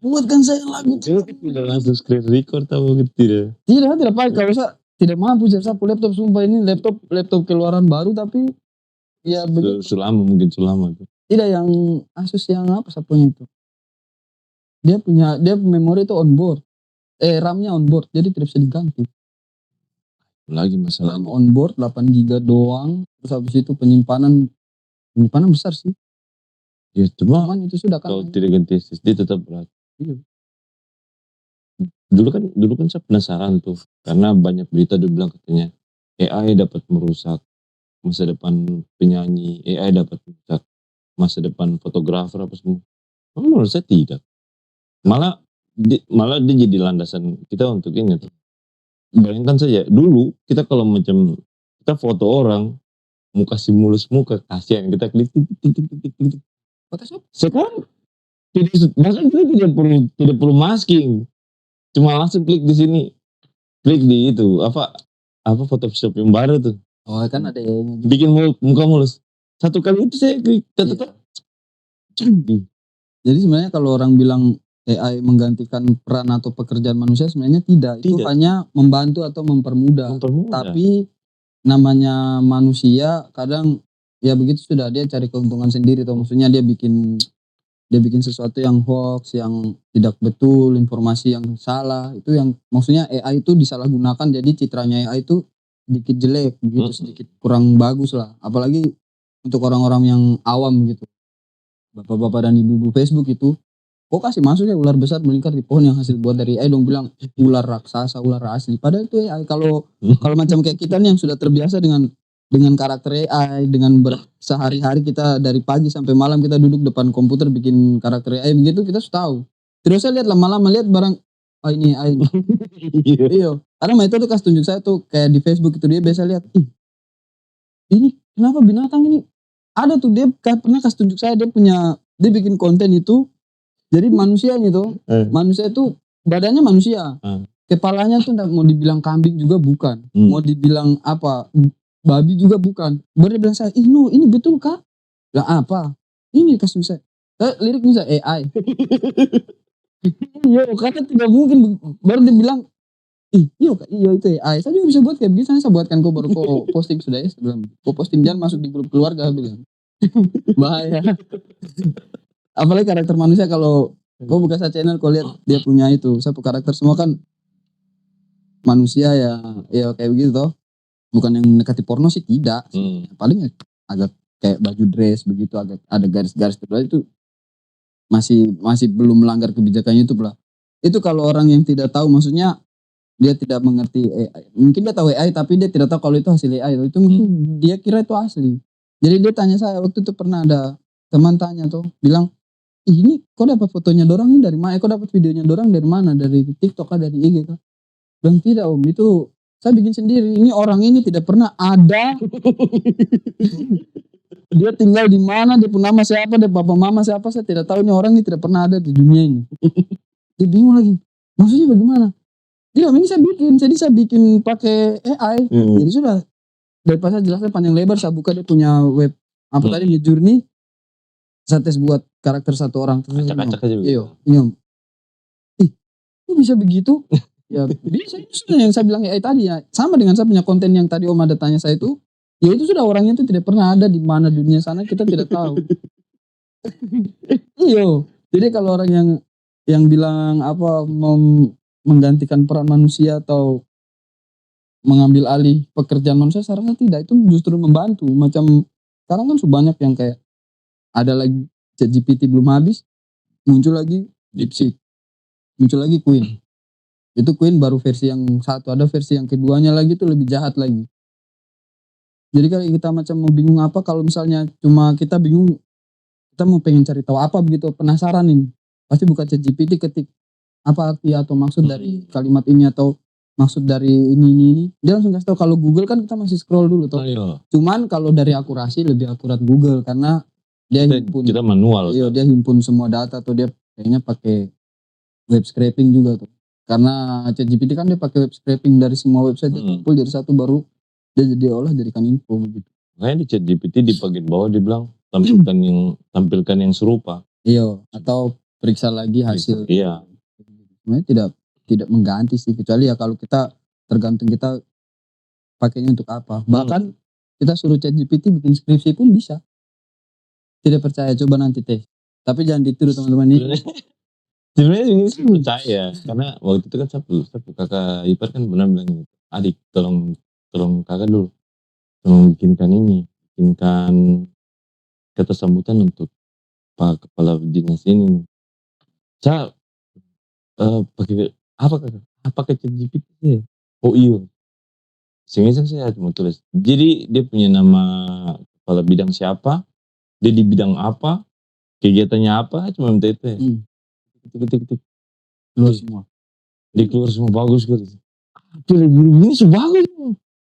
buatkan saya lagu. Tidak langsung screen record atau gitu tidak pakai kalau saya tidak mampu saya laptop sumpah ini laptop keluaran baru tapi ya begitu sulama tuh tidak yang Asus yang apa saya punya itu dia memori itu onboard RAM-nya onboard jadi tidak bisa diganti lagi masalah onboard 8 GB doang terus habis itu penyimpanan besar sih ya cuman itu sudah kan kalau tidak ganti SSD tetap berat. Iya. Dulu kan saya penasaran tuh karena banyak berita dia bilang katanya AI dapat merusak masa depan penyanyi, AI dapat merusak masa depan fotografer apa semua. Menurut saya tidak. Malah dia jadi landasan kita untuk ini tuh. Bayangkan saja dulu kita kalau macam kita foto orang mau kasih mulus muka kasihan kita klik sekarang bahkan kita tidak perlu masking cuma langsung klik di sini klik di itu apa Photoshop yang baru tuh kan ada yang bikin muka mulus satu kali itu saya klik tetap canggih. Jadi sebenarnya kalau orang bilang AI menggantikan peran atau pekerjaan manusia sebenarnya tidak. Itu hanya membantu atau mempermudah. Tapi namanya manusia kadang ya begitu sudah dia cari keuntungan sendiri atau maksudnya dia bikin sesuatu yang hoax, yang tidak betul, informasi yang salah. Itu yang maksudnya AI itu disalahgunakan jadi citranya AI itu sedikit jelek begitu, sedikit kurang bagus lah. Apalagi untuk orang-orang yang awam gitu. Bapak-bapak dan ibu-ibu Facebook itu kok kasih masuk ya ular besar melingkar di pohon yang hasil buat dari AI dong bilang ular raksasa, ular asli. Padahal itu AI kalau macam kayak kita nih yang sudah terbiasa dengan karakter AI, dengan sehari-hari kita dari pagi sampai malam kita duduk depan komputer bikin karakter AI begitu kita sudah tahu. Terus saya lihat lama-lama lihat barang ini AI. Iya. Karena itu tuh kasih tunjuk saya tuh kayak di Facebook itu dia biasa lihat ini kenapa binatang ini ada tuh dia pernah kasih tunjuk saya dia bikin konten itu jadi manusia itu manusia itu badannya manusia kepalanya tuh mau dibilang kambing juga bukan mau dibilang apa babi juga bukan baru dia bilang saya ini betul kah lah apa ini kasih saya lirik bisa AI iya karena tidak mungkin baru dia bilang iya itu AI saya juga bisa buat kayak begitu saya buatkan kau baru kau posting sudah ya sebelum kau posting jangan masuk di grup keluarga bilang bahaya apalagi karakter manusia kalau kau buka saya channel kau lihat dia punya itu satu karakter semua kan manusia ya kayak begitu toh bukan yang mendekati porno sih tidak paling agak kayak baju dress begitu agak ada garis-garis terus itu masih belum melanggar kebijakan YouTube lah itu kalau orang yang tidak tahu maksudnya dia tidak mengerti AI. Mungkin dia tahu AI tapi dia tidak tahu kalau itu hasil AI itu mungkin dia kira itu asli jadi dia tanya saya waktu itu pernah ada teman tanya tuh bilang ini kok dapat fotonya dorang ini dari mana kok dapat videonya dorang dari mana dari TikTok kah dari IG kah bilang tidak om itu saya bikin sendiri ini orang ini tidak pernah ada dia tinggal di mana dia pun nama siapa dia papa mama siapa saya tidak tahu ini orang ini tidak pernah ada di dunia ini dia bingung lagi maksudnya bagaimana dia ini saya bikin pakai AI jadi sudah daripada saya jelaskan panjang lebar saya buka dia punya web apa tadi Midjourney saya tes buat karakter satu orang acak-acak aja iya ini kok bisa begitu ya bisa itu sudah yang saya bilang AI tadi ya sama dengan saya punya konten yang tadi om ada tanya saya itu ya itu sudah orangnya itu tidak pernah ada di mana dunia sana kita tidak tahu iya jadi kalau orang yang bilang apa menggantikan peran manusia atau mengambil alih pekerjaan manusia saya rasa tidak itu justru membantu macam sekarang kan banyak yang kayak ada lagi ChatGPT belum habis muncul lagi DeepSeek. Muncul lagi Queen. Itu Queen baru versi yang satu, ada versi yang keduanya lagi tuh lebih jahat lagi. Jadi kalau kita macam mau bingung apa, kalau misalnya cuma kita bingung, kita mau pengen cari tahu apa begitu, penasaran ini, pasti buka ChatGPT, ketik apa arti atau maksud dari kalimat ini atau maksud dari ini. Dia langsung kasih tahu. Kalau Google kan kita masih scroll dulu toh. Cuman kalau dari akurasi lebih akurat Google karena dia kita manual. Iya, dia himpun semua data atau dia kayaknya pakai web scraping juga tuh. Karena ChatGPT kan dia pakai web scraping dari semua website, dia kumpul jadi satu, baru dia jadikan info gitu. Makanya di ChatGPT di bagian bawah dia bilang tampilkan yang serupa. Iya, atau periksa lagi hasil. Iya. Sebenarnya tidak mengganti sih, kecuali ya kalau kita tergantung kita pakainya untuk apa. Bahkan kita suruh ChatGPT bikin skripsi pun bisa. Tidak percaya, coba nanti tes. Tapi jangan ditiru teman-teman ini. Sebenarnya ini sih percaya, karena waktu itu kan satu kakak ipar kan benar bilang gitu, adik tolong kakak dulu, tolong bikinkan kata sambutan untuk Pak Kepala Dinas ini. Saya pakai apa kakak? Pakai ChatGPT ya? Oh iya. Sehingga saya cuma tulis. Jadi dia punya nama kepala bidang siapa, dia di bidang apa, kegiatannya apa, cuma minta itu ya. Ketik. Keluar semua. Keluar semua, bagus sekali. Ini sudah bagus.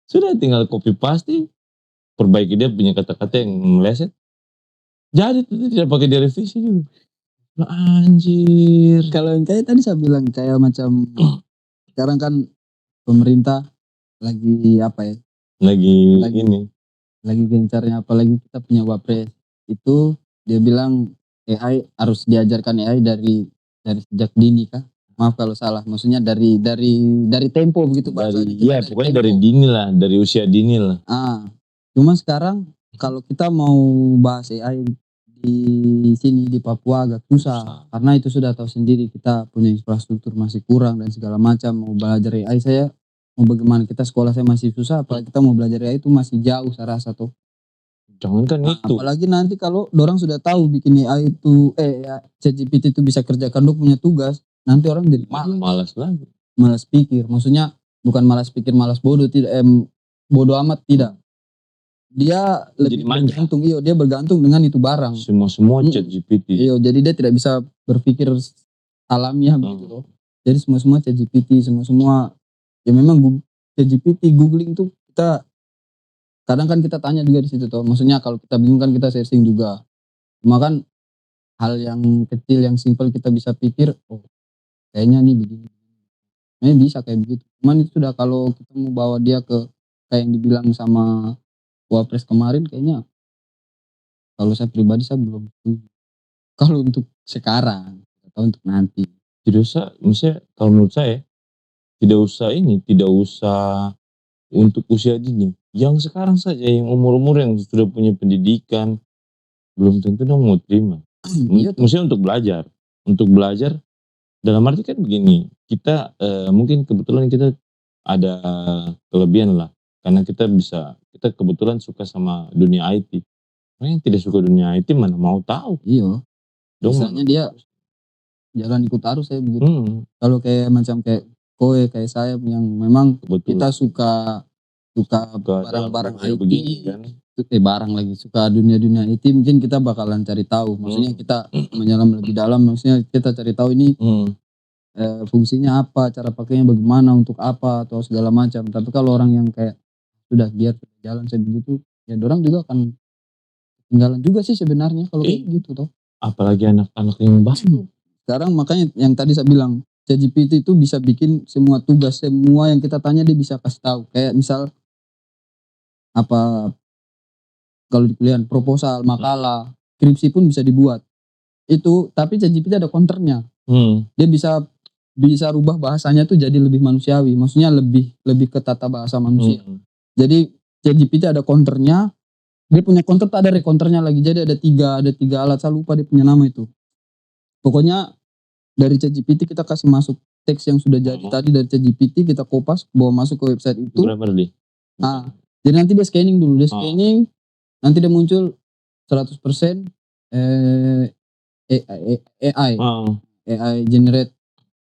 Sudah tinggal copy paste, perbaiki dia punya kata-kata yang meleset. Jadi tidak pakai direvisi juga. Nah, anjir. Kalau yang kayak tadi saya bilang kayak macam sekarang kan pemerintah lagi apa ya? Lagi gencarnya, apalagi kita punya Wapres. Itu dia bilang AI harus diajarkan AI dari sejak dini kah? Maaf kalau salah, maksudnya dari tempo begitu bahasanya. Iya, pokoknya dari dini lah, dari usia dini lah. Cuma sekarang kalau kita mau bahas AI di sini di Papua agak susah. Karena itu sudah tahu sendiri, kita punya infrastruktur masih kurang dan segala macam. Mau belajar AI mau bagaimana, kita sekolah saya masih susah, apalagi kita mau belajar AI itu masih jauh saya rasa tuh. Jangankan itu. Apalagi nanti kalau orang sudah tahu bikin AI itu ChatGPT itu bisa kerjakan dong punya tugas, nanti orang jadi malas lagi. Malas pikir, maksudnya bukan malas pikir, malas bodoh, tidak bodoh amat, tidak. Dia lebih bergantung, dia bergantung dengan itu barang. Semua ChatGPT. Iya, jadi dia tidak bisa berpikir alamiah begitu loh. Jadi semua ChatGPT, semua ya memang ChatGPT, googling tuh kita kadang kan kita tanya juga di situ toh. Maksudnya kalau kita bingung kan kita searching juga. Cuma kan hal yang kecil yang simpel kita bisa pikir, oh kayaknya nih begini. Ini bisa kayak begitu. Cuman itu sudah kalau kita mau bawa dia ke kayak yang dibilang sama Wapres kemarin, kayaknya kalau saya pribadi saya belum setuju. Kalau untuk sekarang atau untuk nanti. Tidak usah, misalnya kalau menurut saya tidak usah untuk usia dini. Yang sekarang saja yang umur-umur yang sudah punya pendidikan belum tentu dong mau terima. Maksudnya untuk belajar. Untuk belajar dalam arti kan begini, kita mungkin kebetulan kita ada kelebihan lah. Karena kita kebetulan suka sama dunia IT. Orang yang tidak suka dunia IT mana mau tahu. Iya. Misalnya dia jalan ikut arus saya begitu. Kalau kayak macam kayak kowe, kayak saya yang memang kita suka barang-barang IT begini kan. Barang lagi, suka dunia IT, mungkin kita bakalan cari tahu. Maksudnya kita menyelam lebih dalam, maksudnya kita cari tahu ini fungsinya apa, cara pakainya bagaimana, untuk apa atau segala macam. Tapi kalau orang yang kayak sudah biar jalan saya begitu, ya orang juga akan tinggalan juga sih sebenarnya kalau kayak gitu toh. Apalagi anak-anak yang baru. Sekarang makanya yang tadi saya bilang, ChatGPT itu bisa bikin semua tugas, semua yang kita tanya dia bisa kasih tahu. Kayak misal apa, kalau di kuliah proposal, makalah, skripsi pun bisa dibuat. Itu tapi ChatGPT ada counternya. Dia bisa rubah bahasanya tuh jadi lebih manusiawi, maksudnya lebih ke tata bahasa manusia. Jadi ChatGPT ada counternya, dia punya counter tak ada recounternya lagi. Jadi ada tiga alat, saya lupa dia punya nama itu. Pokoknya dari ChatGPT kita kasih masuk teks yang sudah jadi tadi dari ChatGPT, kita kopas bawa masuk ke website itu. Jadi nanti dia scanning dulu, nanti dia muncul 100% AI. AI generate.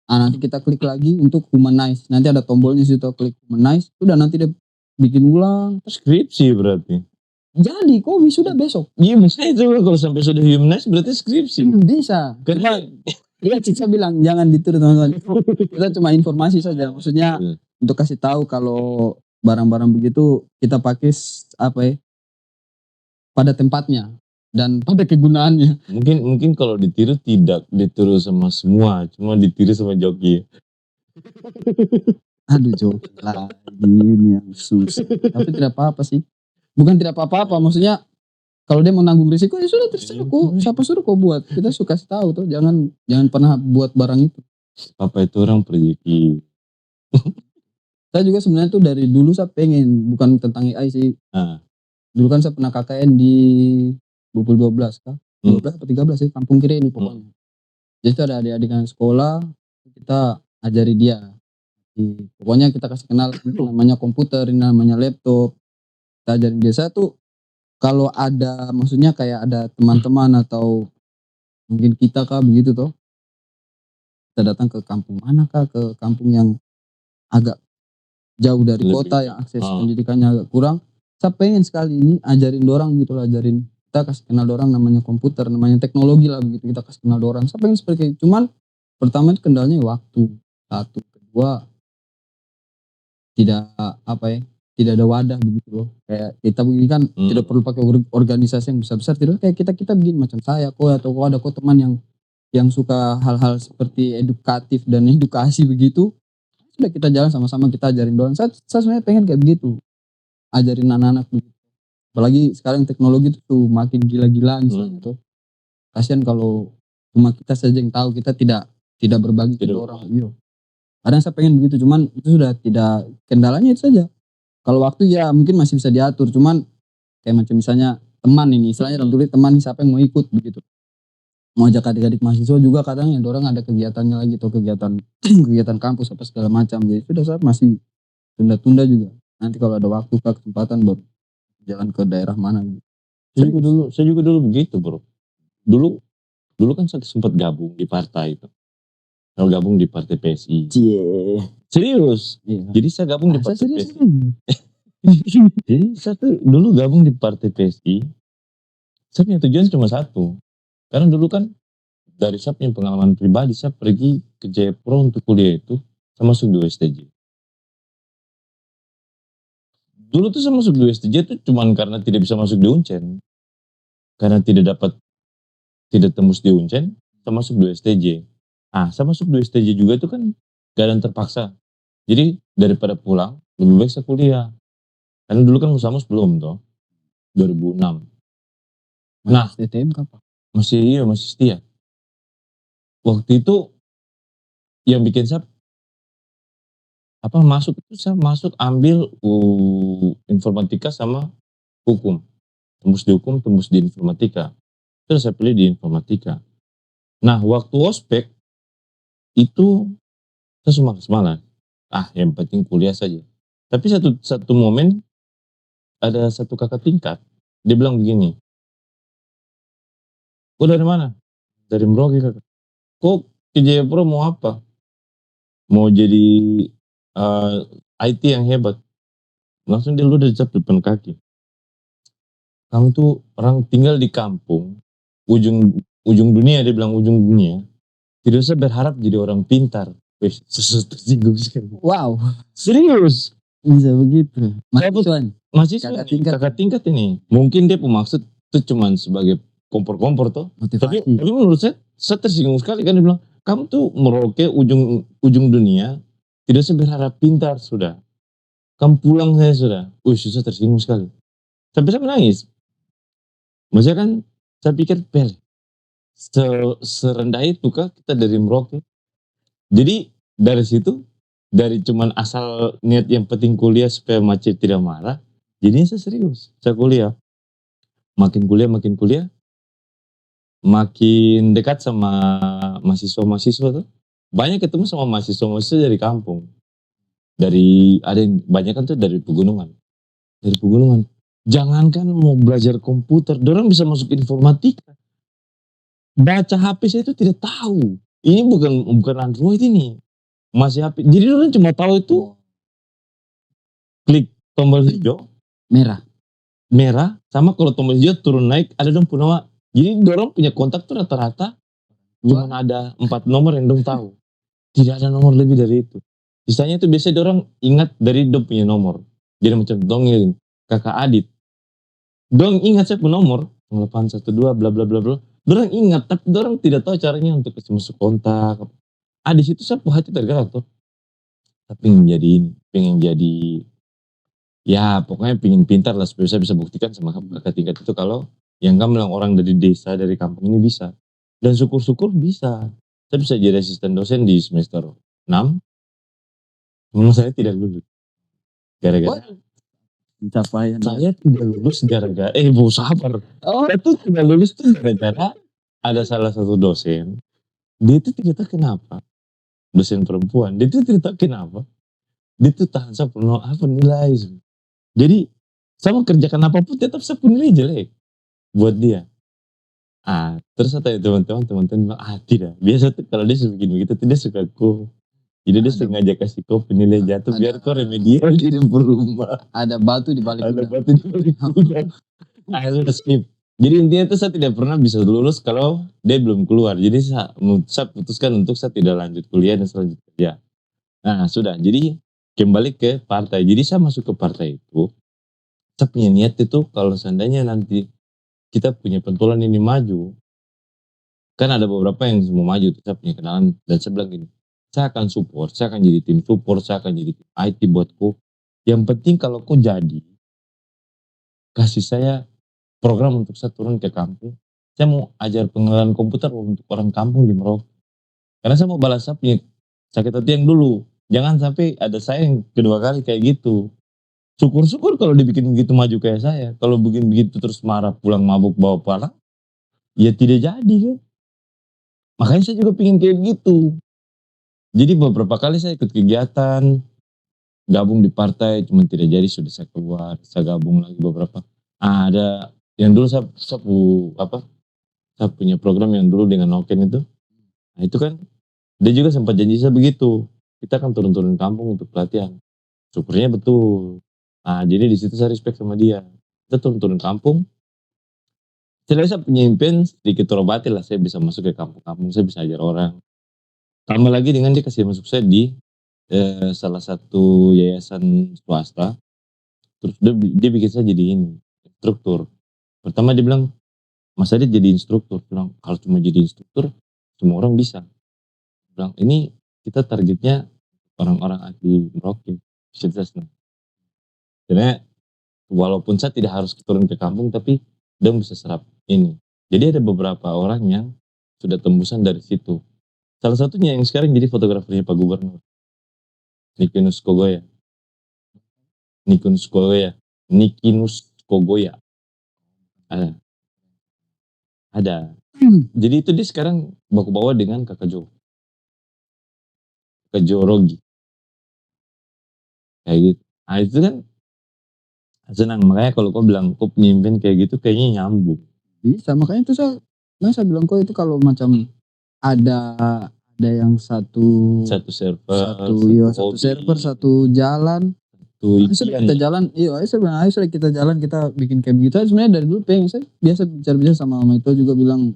Nanti kita klik lagi untuk humanize. Nanti ada tombolnya situ, klik humanize. Udah nanti dia bikin ulang. Skripsi berarti. Jadi kok wisuda besok. Iya misalnya coba kalau sampai sudah humanize berarti skripsi. Bisa. Karena Iya Ciksa bilang jangan ditiru teman-teman. Kita cuma informasi saja. Maksudnya untuk kasih tahu kalau barang-barang begitu kita pakai pada tempatnya dan pada kegunaannya. mungkin kalau ditiru tidak ditiru sama semua, cuma ditiru sama joki. Aduh joki lagi ini yang susah. Tapi tidak apa-apa sih. Bukan tidak apa-apa, maksudnya kalau dia mau nanggung risiko ya sudah terserah kok. Siapa suruh kok buat? Kita suka kasih tahu tuh, jangan pernah buat barang itu. Apa itu orang perjeki. Saya juga sebenarnya tuh dari dulu saya pengen, bukan tentang AI sih. Dulu kan saya pernah KKN di Bupul 12 kah? 12 atau 13 sih, Kampung Kiri ini pokoknya. Jadi itu ada adik-adik yang sekolah, kita ajari dia. Pokoknya kita kasih kenal namanya komputer, ini namanya laptop. Kita ajarin dia. Saya tuh kalau ada, maksudnya kayak ada teman-teman atau mungkin kita kah begitu toh, kita datang ke kampung mana kah, ke kampung yang agak jauh dari kota, yang akses pendidikannya agak kurang. Saya pengen sekali ini ajarin dorang gitu lah, kita kasih kenal dorang namanya komputer, namanya teknologi lah begitu, kita kasih kenal dorang. Saya pengen seperti itu. Cuman pertama itu kendalanya waktu. Satu, kedua tidak tidak ada wadah begitu loh. Kayak kita begini kan tidak perlu pakai organisasi yang besar-besar, tidak kayak kita begini macam saya kok, atau kok ada kok teman yang suka hal-hal seperti edukatif dan edukasi begitu. Sudah kita jalan sama-sama, kita ajarin dorang. Saya sebenarnya pengen kayak begitu. Ajarin anak-anak begitu. Apalagi sekarang teknologi itu tuh makin gila-gilaan gitu. Kasihan kalau cuma kita saja yang tahu, kita tidak berbagi ke orang. Iya. Kadang saya pengen begitu, cuman itu sudah tidak, kendalanya itu saja. Kalau waktu ya mungkin masih bisa diatur, cuman kayak macam misalnya teman ini, istilahnya tentunya teman siapa yang mau ikut begitu. Mau ajak adik-adik mahasiswa juga kadang yang orang ada kegiatannya lagi atau kegiatan kampus apa segala macam. Jadi sudah saya masih tunda-tunda juga. Nanti kalau ada waktu kesempatan baru jalan ke daerah mana gitu. Saya juga dulu begitu bro. Dulu kan saya sempat gabung di partai itu. Saya gabung di partai PSI. Serius? Iya. Jadi saya gabung di partai PSI. Jadi saya tuh dulu gabung di partai PSI. Saya punya tujuan cuma satu. Karena dulu kan dari saya punya pengalaman pribadi, saya pergi ke Jayapura untuk kuliah itu, saya masuk di USTJ. Dulu tuh saya masuk di USTJ itu cuman karena tidak bisa masuk di Uncen. Karena tidak tembus di Uncen, saya masuk di USTJ. Saya masuk di USTJ juga itu kan keadaan terpaksa. Jadi daripada pulang, lebih baik saya kuliah. Karena dulu kan Musamus belum toh, 2006. Nah, STM kapan? masih setia. Waktu itu yang bikin saya saya masuk ambil informatika sama hukum. Tembus di hukum, tembus di informatika. Terus saya pilih di informatika. Nah, waktu ospek itu saya semangat. Yang penting kuliah saja. Tapi satu momen ada satu kakak tingkat, dia bilang begini, "Kok dari mana?" "Dari Merauke kakak." "Kok ke Jayapura mau apa?" "Mau jadi IT yang hebat." Langsung dia ludah cap depan kaki. "Kamu tuh orang tinggal di kampung, ujung dunia," dia bilang, "ujung dunia. Tidak usah berharap jadi orang pintar." Tersinggung sekali. Wow. Serius? Bisa begitu. Mahasiswa kakak tingkat ini. Mungkin dia maksud itu cuman sebagai kompor-kompor toh. Tapi menurut saya tersinggung sekali kan, dia bilang, "Kamu tuh Merauke ujung dunia, tidak usah berharap pintar sudah. Kamu pulang saya sudah." Saya tersinggung sekali. Sampai saya menangis. Maksudnya kan saya pikir serendah itu kah kita dari Merauke. Jadi dari situ, dari cuman asal niat yang penting kuliah supaya macet tidak marah, jadinya saya serius, saya kuliah. Makin kuliah, makin dekat sama mahasiswa-mahasiswa tuh. Banyak ketemu sama mahasiswa-mahasiswa dari kampung. Ada yang banyak kan tuh dari pegunungan. Jangankan mau belajar komputer, dorang bisa masuk informatika. Baca HP saya itu tidak tahu. Ini bukan Android ini. Masih HP. Jadi orang cuma tahu itu klik tombol hijau, merah, sama kalau tombol hijau turun naik ada dong nama. Jadi dorong punya kontak tuh rata-rata cuma ada 4 nomor yang dong tahu. Tidak ada nomor lebih dari itu. Sisanya itu biasanya dorong ingat dari dong punya nomor. Jadi macam dong kakak Adit. Dong ingat saya punya nomor 812 bla bla bla bla. Dorang ingat tapi dorang tidak tahu caranya untuk kasih masuk kontak. Di situ saya hati tergerak tuh. Tapi pengen jadi ya pokoknya pengen pintar lah supaya saya bisa buktikan sama kakak tingkat itu kalau yang kan bilang orang dari desa dari kampung ini bisa. Dan syukur-syukur bisa. Saya bisa jadi asisten dosen di semester 6. Memang saya tidak lulus. Gara-gara Pencapaian. saya tidak lulus gara-gara bu sabar. Saya tuh tidak lulus tuh gara-gara ada salah satu dosen. Dia itu tidak tahu kenapa. Dosen perempuan. Dia itu tidak tahu kenapa. Dia tuh tahan saya nilai. Jadi saya mau kerjakan apapun tetap saya punya nilai jelek buat dia. Terus saya tanya teman-teman bilang, tidak. Biasa tuh kalau dia suka bikin begitu tuh dia suka jadi dia sengaja kasih kau penilai jatuh biar kau remedial di rumah. Ada batu di balik Ada batu di balik kuda. Sudah skip. Jadi intinya tuh saya tidak pernah bisa lulus kalau dia belum keluar. Jadi saya putuskan untuk saya tidak lanjut kuliah dan selanjutnya kerja. Nah sudah, jadi kembali ke partai. Jadi saya masuk ke partai itu, saya punya niat itu kalau seandainya nanti kita punya pentolan ini maju, kan ada beberapa yang mau maju tuh, saya punya kenalan dan saya bilang gini, saya akan support, saya akan jadi tim support, saya akan jadi tim IT buatku. Yang penting kalau kau jadi, kasih saya program untuk saya turun ke kampung. Saya mau ajar pengenalan komputer untuk orang kampung di Merauke. Karena saya mau balas saya punya sakit hati yang dulu. Jangan sampai ada saya yang kedua kali kayak gitu. Syukur-syukur kalau dibikin begitu maju kayak saya. Kalau bikin begitu terus marah, pulang mabuk, bawa parang, ya tidak jadi kan. Makanya saya juga pingin kayak gitu. Jadi beberapa kali saya ikut kegiatan, gabung di partai, cuma tidak jadi, sudah saya keluar, saya gabung lagi beberapa. Ada yang dulu saya punya program yang dulu dengan Noken itu. Nah itu kan, dia juga sempat janji saya begitu. Kita akan turun-turun kampung untuk pelatihan. Syukurnya betul. Jadi di situ saya respect sama dia. Kita turun-turun kampung. Saya punya impian sedikit terobati lah, saya bisa masuk ke kampung-kampung, saya bisa ajar orang. Tambah lagi dengan dia kasih masuk saya di salah satu yayasan swasta. Terus dia bikin saya jadi instruktur. Pertama dia bilang, Mas Adit jadi instruktur. Bilang, kalau cuma jadi instruktur, semua orang bisa. Bilang, ini kita targetnya orang-orang ahli Merauke. Karena walaupun saya tidak harus turun ke kampung, tapi dia bisa serap ini. Jadi ada beberapa orang yang sudah tembusan dari situ. Salah satunya yang sekarang jadi fotografernya Pak Gubernur. Nikinus Kogoya. Ada. Jadi itu dia sekarang baku bawa dengan Kakak Jo Rogi. Kayak gitu. Itu kan senang. Makanya kalau kau bilang kau pemimpin kayak gitu kayaknya nyambung. Bisa, makanya itu saya bilang kok itu kalau macam ada yang satu server, satu jalan. Ayo kita jalan, kita jalan, kita bikin kayak begitu. Sebenarnya dari dulu pengen, saya biasa bicara sama Mama itu juga bilang,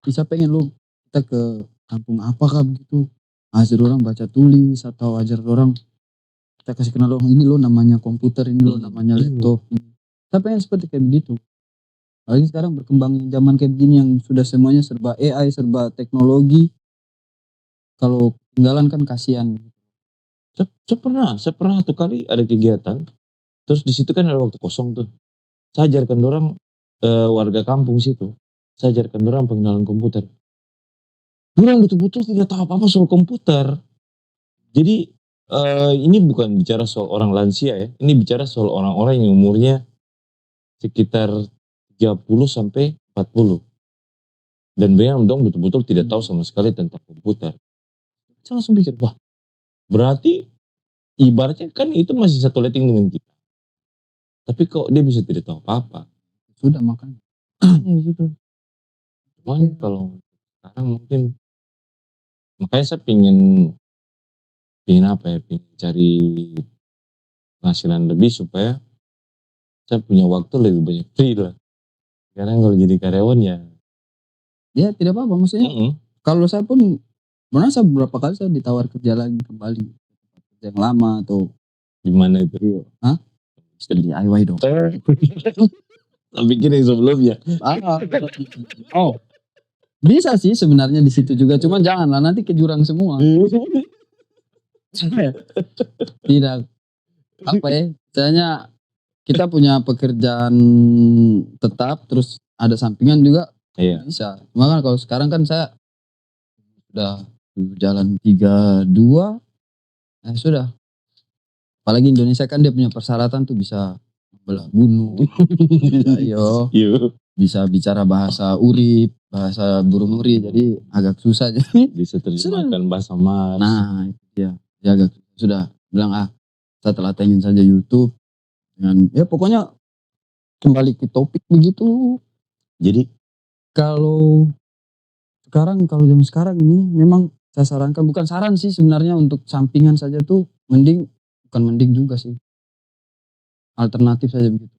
bisa pengen lu kita ke kampung apakah begitu, ajar orang baca tulis atau ajar orang, kita kasih kenal orang, ini lo namanya komputer, ini lo namanya laptop. Saya pengen seperti kayak begitu. Apalagi sekarang berkembang zaman kayak begini yang sudah semuanya serba AI, serba teknologi. Kalau tinggalan kan kasihan. Saya pernah satu kali ada kegiatan, terus di situ kan ada waktu kosong tuh. Saya ajarkan orang warga kampung situ. Saya ajarkan orang pengenalan komputer. Orang betul-betul tidak tahu apa-apa soal komputer. Jadi ini bukan bicara soal orang lansia ya. Ini bicara soal orang-orang yang umurnya sekitar 30 sampai 40. Dan mereka dong betul-betul tidak tahu sama sekali tentang komputer. Saya langsung pikir, wah berarti ibaratnya kan itu masih satu letting dengan kita. Tapi kok dia bisa tidak tahu apa-apa. Sudah makan. Gitu. Cuman kalau sekarang mungkin Makanya saya pingin apa ya, pingin cari penghasilan lebih supaya saya punya waktu lebih banyak free lah. Sekarang kalau jadi karyawan ya. Ya tidak apa-apa, maksudnya kalau saya pun merasa beberapa kali saya ditawar kerja lagi kembali kerja yang lama atau Gimana itu? Hah? DIY dong. Tak pikir yang sebelumnya. Oh, bisa sih sebenarnya di situ juga, cuma janganlah nanti ke jurang semua. Tidak, apa ya, misalnya kita punya pekerjaan tetap terus ada sampingan juga bisa. Cuma kan kalau sekarang kan saya sudah jalan 32, sudah. Apalagi Indonesia kan dia punya persyaratan tuh bisa belah gunung, bisa bicara bahasa urip, bahasa burung uri, jadi agak susah jadi. Bisa terjemahkan bahasa Mars. Nah itu dia, agak sudah bilang saya telatenin saja YouTube. Dan ya pokoknya kembali ke topik begitu. Jadi kalau zaman sekarang ini memang saya sarankan, bukan saran sih sebenarnya, untuk sampingan saja tuh bukan mending juga sih, alternatif saja begitu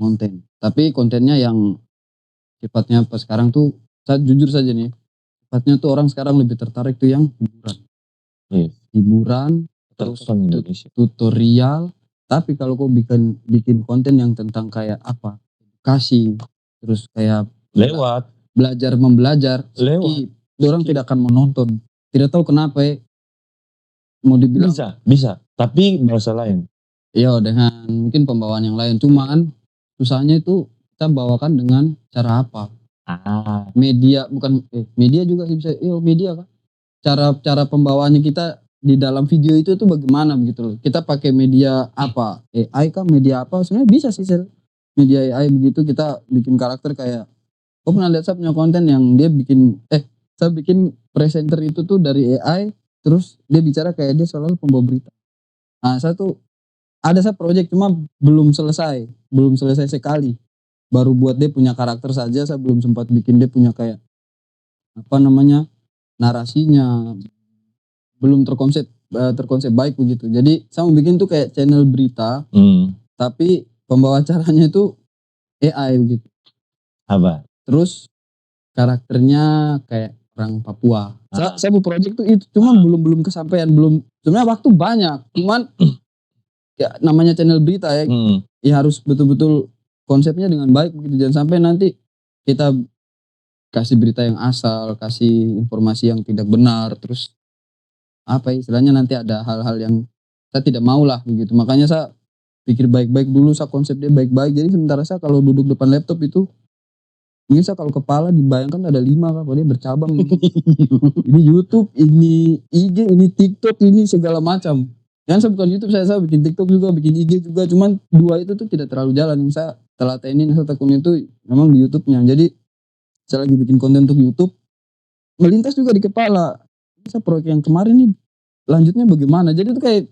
konten, tapi kontennya yang sifatnya apa sekarang tuh, saya jujur saja nih, sifatnya tuh orang sekarang lebih tertarik tuh yang hiburan terus tutorial. Tapi kalau kau bikin konten yang tentang kayak apa, edukasi, terus kayak belajar membelajar, orang tidak akan menonton. Tidak tahu kenapa ya. Mau dibilang bisa, tapi bahasa lain. Iya, dengan mungkin pembawaan yang lain. Cuman susahnya itu kita bawakan dengan cara apa? Media media juga sih bisa. Iya, media kan. Cara pembawaannya kita di dalam video itu tuh bagaimana begitu loh. Kita pakai media apa? AI kah? Media apa? Sebenarnya bisa sih media AI begitu, kita bikin karakter kayak, kau pernah lihat saya punya konten yang dia saya bikin presenter itu tuh dari AI, terus dia bicara kayak dia selalu pembawa berita. Nah saya project cuma belum selesai sekali. Baru buat dia punya karakter saja, saya belum sempat bikin dia punya kayak apa namanya, narasinya belum terkonsep baik begitu. Jadi saya mau bikin tuh kayak channel berita, tapi pembawa acaranya itu AI begitu. Apa? Terus karakternya kayak orang Papua. Saya mau project tuh itu, cuma belum kesampaian, sebenarnya waktu banyak, cuman ya namanya channel berita ya, ya harus betul-betul konsepnya dengan baik begitu, jangan sampai nanti kita kasih berita yang asal, kasih informasi yang tidak benar, terus apa istilahnya nanti ada hal-hal yang saya tidak mau lah begitu. Makanya saya pikir baik-baik dulu, saya konsep dia baik-baik. Jadi sementara saya kalau duduk depan laptop itu, mungkin saya kalau kepala dibayangkan ada 5 kan, dia bercabang. Ini YouTube, ini IG, ini TikTok, ini segala macam. Yang saya bukan YouTube, saya bikin TikTok juga, bikin IG juga. Cuman 2 itu tuh tidak terlalu jalan. Yang saya telatenin, saya tekunin itu memang di YouTube-nya. Jadi saya lagi bikin konten untuk YouTube, melintas juga di kepala. Saya proyek yang kemarin nih lanjutnya bagaimana. Jadi itu kayak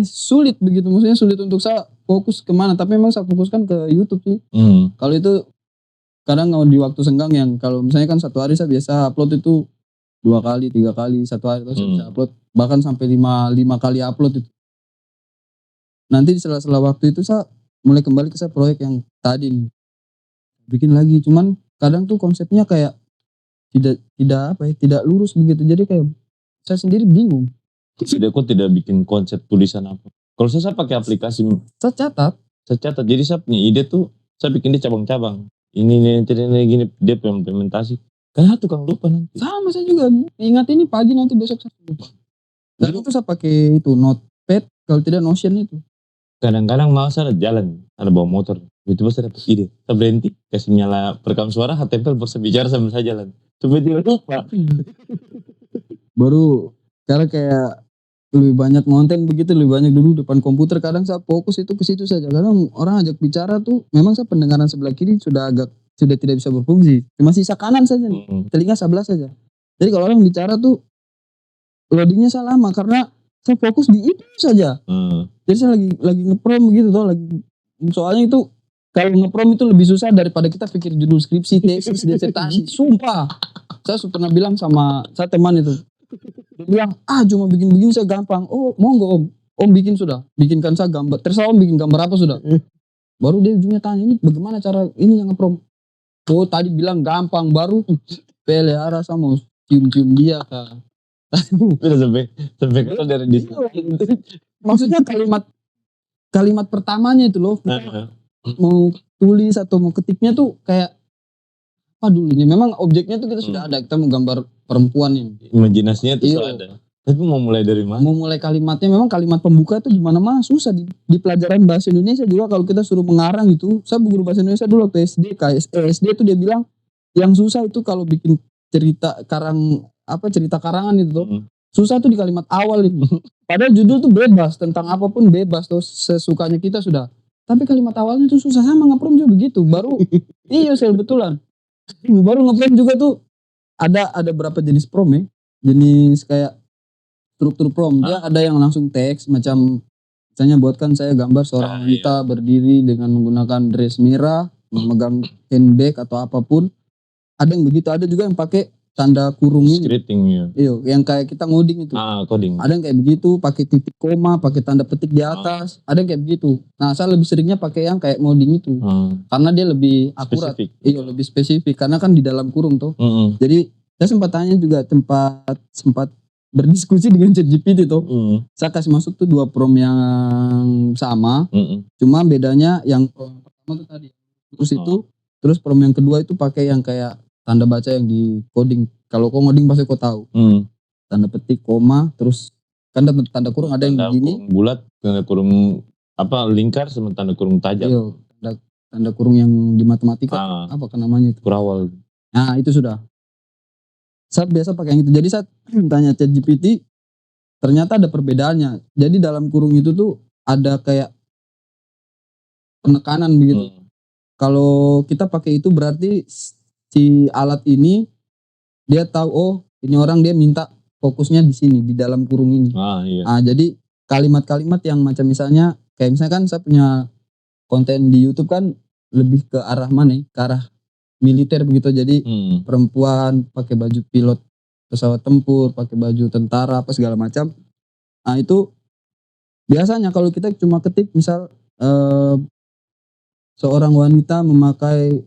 sulit begitu. Maksudnya sulit untuk saya fokus kemana. Tapi memang saya fokuskan ke YouTube sih. Kalau itu kadang di waktu senggang yang kalau misalnya kan satu hari saya biasa upload itu 2 kali 3 kali satu hari, terus saya bisa upload bahkan sampai 5 kali upload itu. Nanti di sela-sela waktu itu saya mulai kembali ke saya proyek yang tadi nih, bikin lagi. Cuman kadang tuh konsepnya kayak tidak lurus begitu, jadi kayak saya sendiri bingung. Kok tidak bikin konsep tulisan apa? Kalau saya pakai aplikasi, saya catat. Jadi saya punya ide tuh, saya bikin dia cabang-cabang. Ini gini, dia implementasi. Karena tukang lupa nanti. Sama saya juga ingat ini pagi, nanti besok saya lupa. Dan itu saya pakai itu notepad, kalau tidak Notion itu. Kadang-kadang mau saya jalan, ada bawa motor, tiba-tiba saya dapat ide, saya berhenti, kasih nyala perekam suara, tempel bisa bicara sambil saya jalan. Coba dia lupa. Baru karena kayak lebih banyak ngonten begitu, lebih banyak dulu depan komputer, kadang saya fokus itu ke situ saja. Karena orang ajak bicara tuh, memang saya pendengaran sebelah kiri sudah tidak bisa berfungsi, cuma sisa kanan saja nih, telinga sebelah saja. Jadi kalau orang bicara tuh loadingnya saya lama karena saya fokus di itu saja. Jadi saya lagi ngeprom gitu tuh, soalnya itu kalau ngeprom itu lebih susah daripada kita pikir judul skripsi, tesis, disertasi. Sumpah saya pernah bilang sama saya teman itu. Dia bilang, cuma bikin begini saya gampang. Oh monggo om bikin sudah. Bikinkan saya gambar. Terserah om bikin gambar apa sudah. Baru dia ujungnya tanya, ini bagaimana cara ini yang nge-prom. Oh tadi bilang gampang, baru pelihara sama cium-cium dia kak. Udah sampai kalau dari di Maksudnya kalimat pertamanya itu loh. Kita mau tulis atau mau ketiknya tuh kayak apa dulunya. Memang objeknya tuh kita sudah ada. Kita mau gambar perempuan ini. Imajinasinya tuh sudah ada. Tapi mau mulai dari mana? Mau mulai kalimatnya memang kalimat pembuka itu gimana mah susah di pelajaran bahasa Indonesia juga kalau kita suruh mengarang gitu. Saya guru bahasa Indonesia dulu waktu SD, SD itu dia bilang yang susah itu kalau bikin cerita karangan itu tuh. Susah tuh di kalimat awal itu. Padahal judul tuh bebas, tentang apapun bebas tuh sesukanya kita sudah. Tapi kalimat awalnya tuh susah, sama nge-prom juga begitu. Baru iya betulan. Baru nge-prom juga tuh ada berapa jenis prom ya. Jenis kayak struktur prom. Dia ada yang langsung teks macam misalnya buatkan saya gambar seorang wanita berdiri dengan menggunakan dress merah, memegang handbag atau apapun. Ada yang begitu, ada juga yang pakai tanda kurung ini. Scripting ya. Iya, yang kayak kita ngoding itu. Coding. Ada yang kayak begitu, pakai titik koma, pakai tanda petik di atas. Ada yang kayak begitu. Nah, saya lebih seringnya pakai yang kayak ngoding itu. Karena dia lebih akurat. Spesifik. Iya, lebih spesifik karena kan di dalam kurung tuh. Jadi, saya sempat tanya juga sempat berdiskusi dengan ChatGPT tuh. Saya kasih masuk tuh 2 prom yang sama. Cuma bedanya yang prom pertama tuh tadi. Terus prom yang kedua itu pakai yang kayak tanda baca yang di coding. Kalau kau ngoding pasti kau tahu. Tanda petik, koma, terus kan tanda kurung ada yang begini. Bulat, tanda kurung lingkar sama tanda kurung tajam. Iya, tanda kurung yang di matematika apa kan namanya itu? Kurawal. Nah, itu sudah. Saya biasa pakai yang itu. Jadi saya tanya ChatGPT, ternyata ada perbedaannya. Jadi dalam kurung itu tuh ada kayak penekanan begitu. Kalau kita pakai itu berarti si alat ini dia tahu ini orang dia minta fokusnya di sini di dalam kurung ini. Iya. Jadi kalimat-kalimat yang macam misalnya kayak misalkan saya punya konten di YouTube kan lebih ke arah mana? Ke arah militer begitu. Jadi perempuan pakai baju pilot pesawat tempur, pakai baju tentara apa segala macam. Nah, itu biasanya kalau kita cuma ketik misal seorang wanita memakai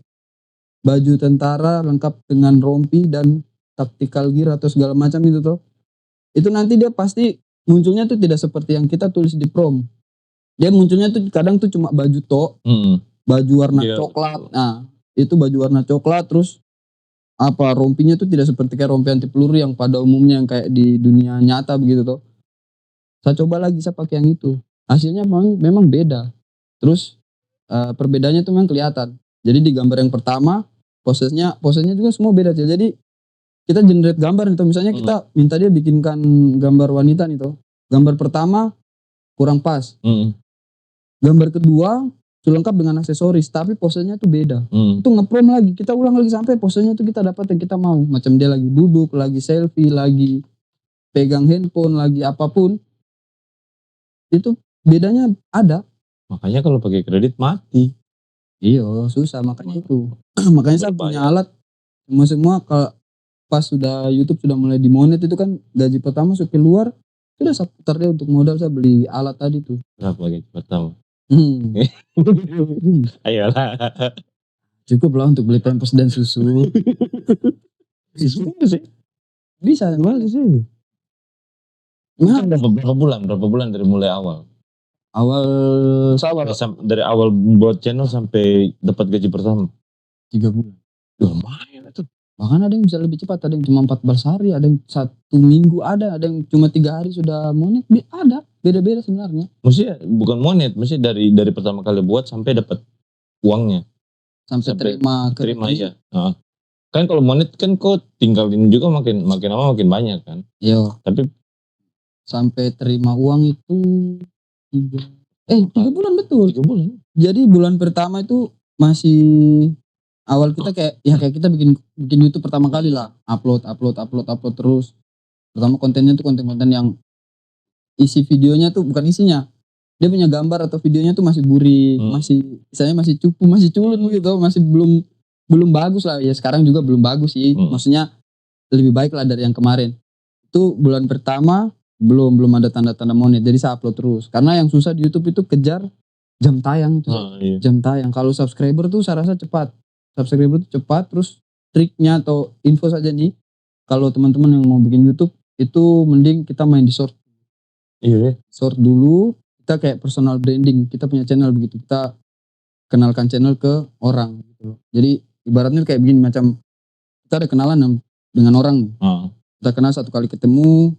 baju tentara lengkap dengan rompi dan tactical gear atau segala macam itu tuh. Itu nanti dia pasti munculnya tuh tidak seperti yang kita tulis di prom. Dia munculnya tuh kadang tuh cuma baju baju warna coklat. Nah, itu baju warna coklat terus rompinya tuh tidak seperti kayak rompi anti peluru yang pada umumnya yang kayak di dunia nyata begitu tuh. Saya coba lagi saya pakai yang itu. Hasilnya memang beda. Terus perbedaannya tuh memang kelihatan. Jadi di gambar yang pertama posenya juga semua beda aja. Jadi kita generate gambar itu misalnya kita minta dia bikinkan gambar wanita nih tuh. Gambar pertama kurang pas. Gambar kedua lengkap dengan aksesoris tapi posenya tuh beda. Itu nge-prom lagi, kita ulang lagi sampai posenya tuh kita dapat yang kita mau. Macam dia lagi duduk, lagi selfie, lagi pegang handphone, lagi apapun. Itu bedanya ada. Makanya kalau pakai kredit mati. Iya, susah makanya itu. Makanya saya punya alat semua kalau pas sudah YouTube sudah mulai dimonet itu kan gaji pertama sampai luar sudah saya putar dia untuk modal saya beli alat tadi tuh. Berapa gaji pertama? Ayolah. Cukup lah untuk beli pampers dan susu. Bisa bagus sih. Nah, berapa bulan dari mulai awal? Dari awal buat channel sampai dapat gaji pertama 3 bulan. Lumayan itu. Bahkan ada yang bisa lebih cepat, ada yang cuma 14 hari, ada yang 1 minggu, ada yang cuma 3 hari sudah monet, ada beda-beda sebenarnya. Maksudnya bukan monet, maksudnya dari pertama kali buat sampai dapat uangnya. Sampai terima iya. Kan kalau monet kan kok tinggalin juga makin lama makin banyak kan. Iya. Tapi sampai terima uang itu 3 bulan betul. 3 bulan. Jadi bulan pertama itu masih awal kita kayak kita bikin YouTube pertama kali lah, upload terus. Pertama kontennya tuh konten-konten yang isi videonya tuh bukan isinya. Dia punya gambar atau videonya tuh masih buri, masih cupu, masih culun gitu, masih belum bagus lah. Ya sekarang juga belum bagus sih. Maksudnya lebih baik lah dari yang kemarin. Itu bulan pertama belum ada tanda-tanda monet, jadi saya upload terus. Karena yang susah di YouTube itu kejar jam tayang itu. Iya. Jam tayang. Kalau subscriber tuh saya rasa cepat. Subscriber tuh cepat, terus triknya atau info saja nih. Kalau teman-teman yang mau bikin YouTube itu mending kita main di short. Iya. Short dulu, kita kayak personal branding. Kita punya channel begitu. Kita kenalkan channel ke orang gitu. Jadi ibaratnya kayak begini, macam kita ada kenalan dengan orang. Kita kenal satu kali ketemu,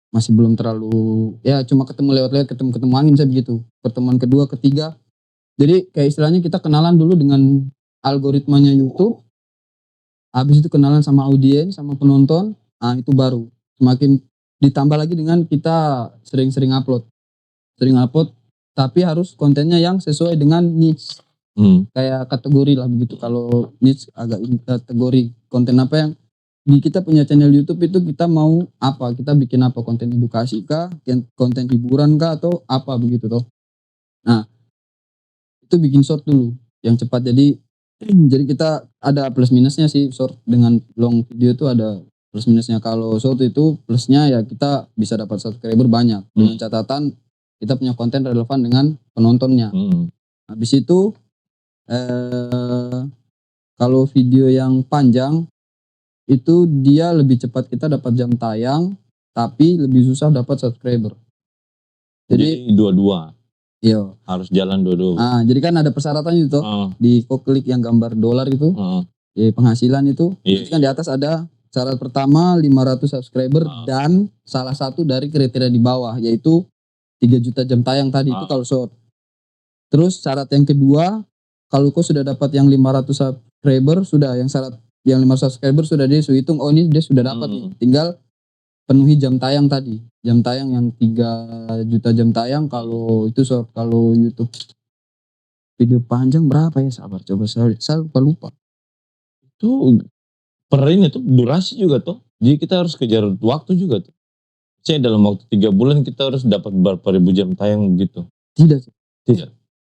masih belum terlalu, ya cuma ketemu lewat-lewat, ketemu angin saya begitu. Pertemuan kedua, ketiga. Jadi kayak istilahnya kita kenalan dulu dengan algoritmanya YouTube. Habis itu kenalan sama audiens, sama penonton. Nah itu baru. Semakin ditambah lagi dengan kita sering-sering upload. Sering upload, tapi harus kontennya yang sesuai dengan niche. Kayak kategori lah begitu. Kalau niche agak ini kategori. Konten apa yang di kita punya channel YouTube itu kita mau apa, kita bikin apa, konten edukasi kah, konten hiburan kah, atau apa begitu toh. Nah itu bikin short dulu yang cepat. Jadi kita ada plus minusnya sih. Short dengan long video itu ada plus minusnya. Kalau short itu plusnya ya kita bisa dapat subscriber banyak, dengan catatan kita punya konten relevan dengan penontonnya. Habis itu kalau video yang panjang itu dia lebih cepat kita dapat jam tayang, tapi lebih susah dapat subscriber. Jadi dua-dua. Iya. Harus jalan dua-dua. Nah, jadi kan ada persyaratannya itu. Di klik yang gambar dolar itu, penghasilan itu, kan di atas ada syarat pertama 500 subscriber dan salah satu dari kriteria di bawah, yaitu 3 juta jam tayang tadi, itu kalau short. Terus syarat yang kedua, kalau kau sudah dapat yang 500 subscriber, sudah yang syarat yang 500 subscriber sudah dia hitung, oh ini dia sudah dapat nih. Tinggal penuhi jam tayang tadi. Jam tayang yang 3 juta jam tayang kalau itu short. Kalau YouTube video panjang berapa ya? Sabar coba saya lupa. Itu per ini tuh durasi juga tuh. Jadi kita harus kejar waktu juga tuh. Saya dalam waktu 3 bulan kita harus dapat berapa ribu jam tayang begitu. Tidak.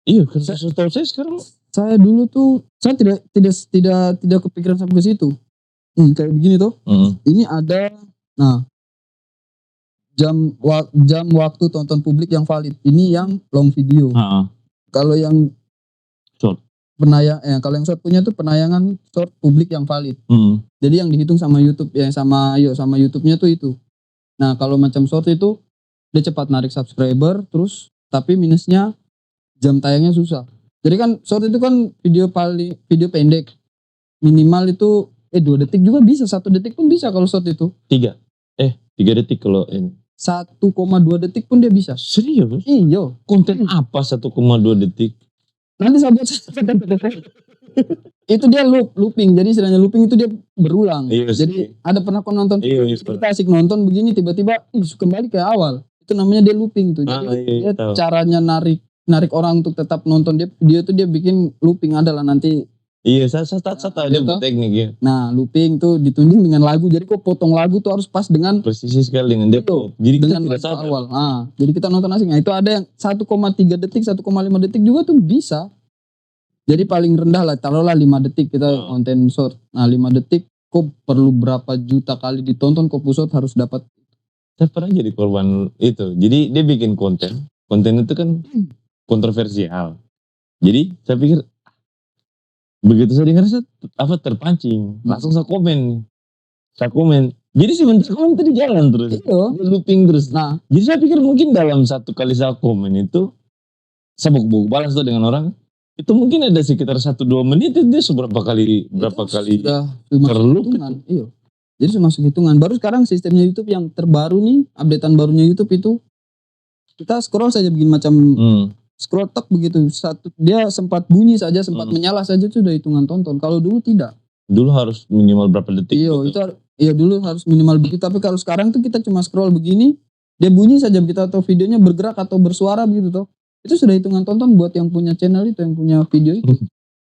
Iya, karena setahu saya sekarang saya dulu tuh saya tidak kepikiran sampai ke situ. Kayak begini tuh. Ini ada jam waktu tonton publik yang valid. Ini yang long video. Kalau yang short kalau yang short punya tuh penayangan short publik yang valid. Jadi yang dihitung sama YouTube sama YouTube-nya tuh itu. Nah, kalau macam short itu dia cepat narik subscriber terus, tapi minusnya jam tayangnya susah. Jadi kan short itu kan video pendek. Minimal itu 2 detik juga bisa, 1 detik pun bisa kalau short itu. 3 detik kalau ini. 1,2 detik pun dia bisa. Serius? Iya. Konten apa 1,2 detik? Nanti saya buat itu dia looping. Jadi istilahnya looping itu dia berulang. Jadi ada pernah kau nonton kita asik nonton begini tiba-tiba kembali ke awal. Itu namanya dia looping tuh. Jadi dia caranya narik orang untuk tetap nonton dia tuh dia bikin looping adalah nanti. Iya, saya tahu dia teknik ya. Nah, looping tuh ditunjuk dengan lagu. Jadi kok potong lagu tuh harus pas dengan presisi sekali dengan dia. Jadi dengan lagu awal. Nah, jadi kita nonton asik. Nah, itu ada yang 1,3 detik, 1,5 detik juga tuh bisa. Jadi paling rendah lah, taruhlah 5 detik kita konten short. Nah 5 detik kok perlu berapa juta kali ditonton, kok short harus dapat. Saya pernah jadi korban itu. Jadi dia bikin konten itu kan kontroversial. Jadi saya pikir begitu saya dengar terpancing, langsung saya komen. Jadi sebentar komen itu jalan terus. Looping terus. Nah, jadi saya pikir mungkin dalam 1 kali saya komen itu saya buku balas tuh dengan orang. Itu mungkin ada sekitar 1-2 menit itu dia berapa kali hitungan. Iya. Jadi masuk hitungan. Baru sekarang sistemnya YouTube yang terbaru nih, updatean barunya YouTube itu kita scroll saja begini macam scroll tek begitu. Dia sempat bunyi saja, sempat menyala saja sudah hitungan tonton. Kalau dulu tidak. Dulu harus minimal berapa detik? Iya, dulu harus minimal begitu. Tapi kalau sekarang tuh kita cuma scroll begini, dia bunyi saja kita atau videonya bergerak atau bersuara begitu toh. Itu sudah hitungan tonton buat yang punya channel itu, yang punya video itu.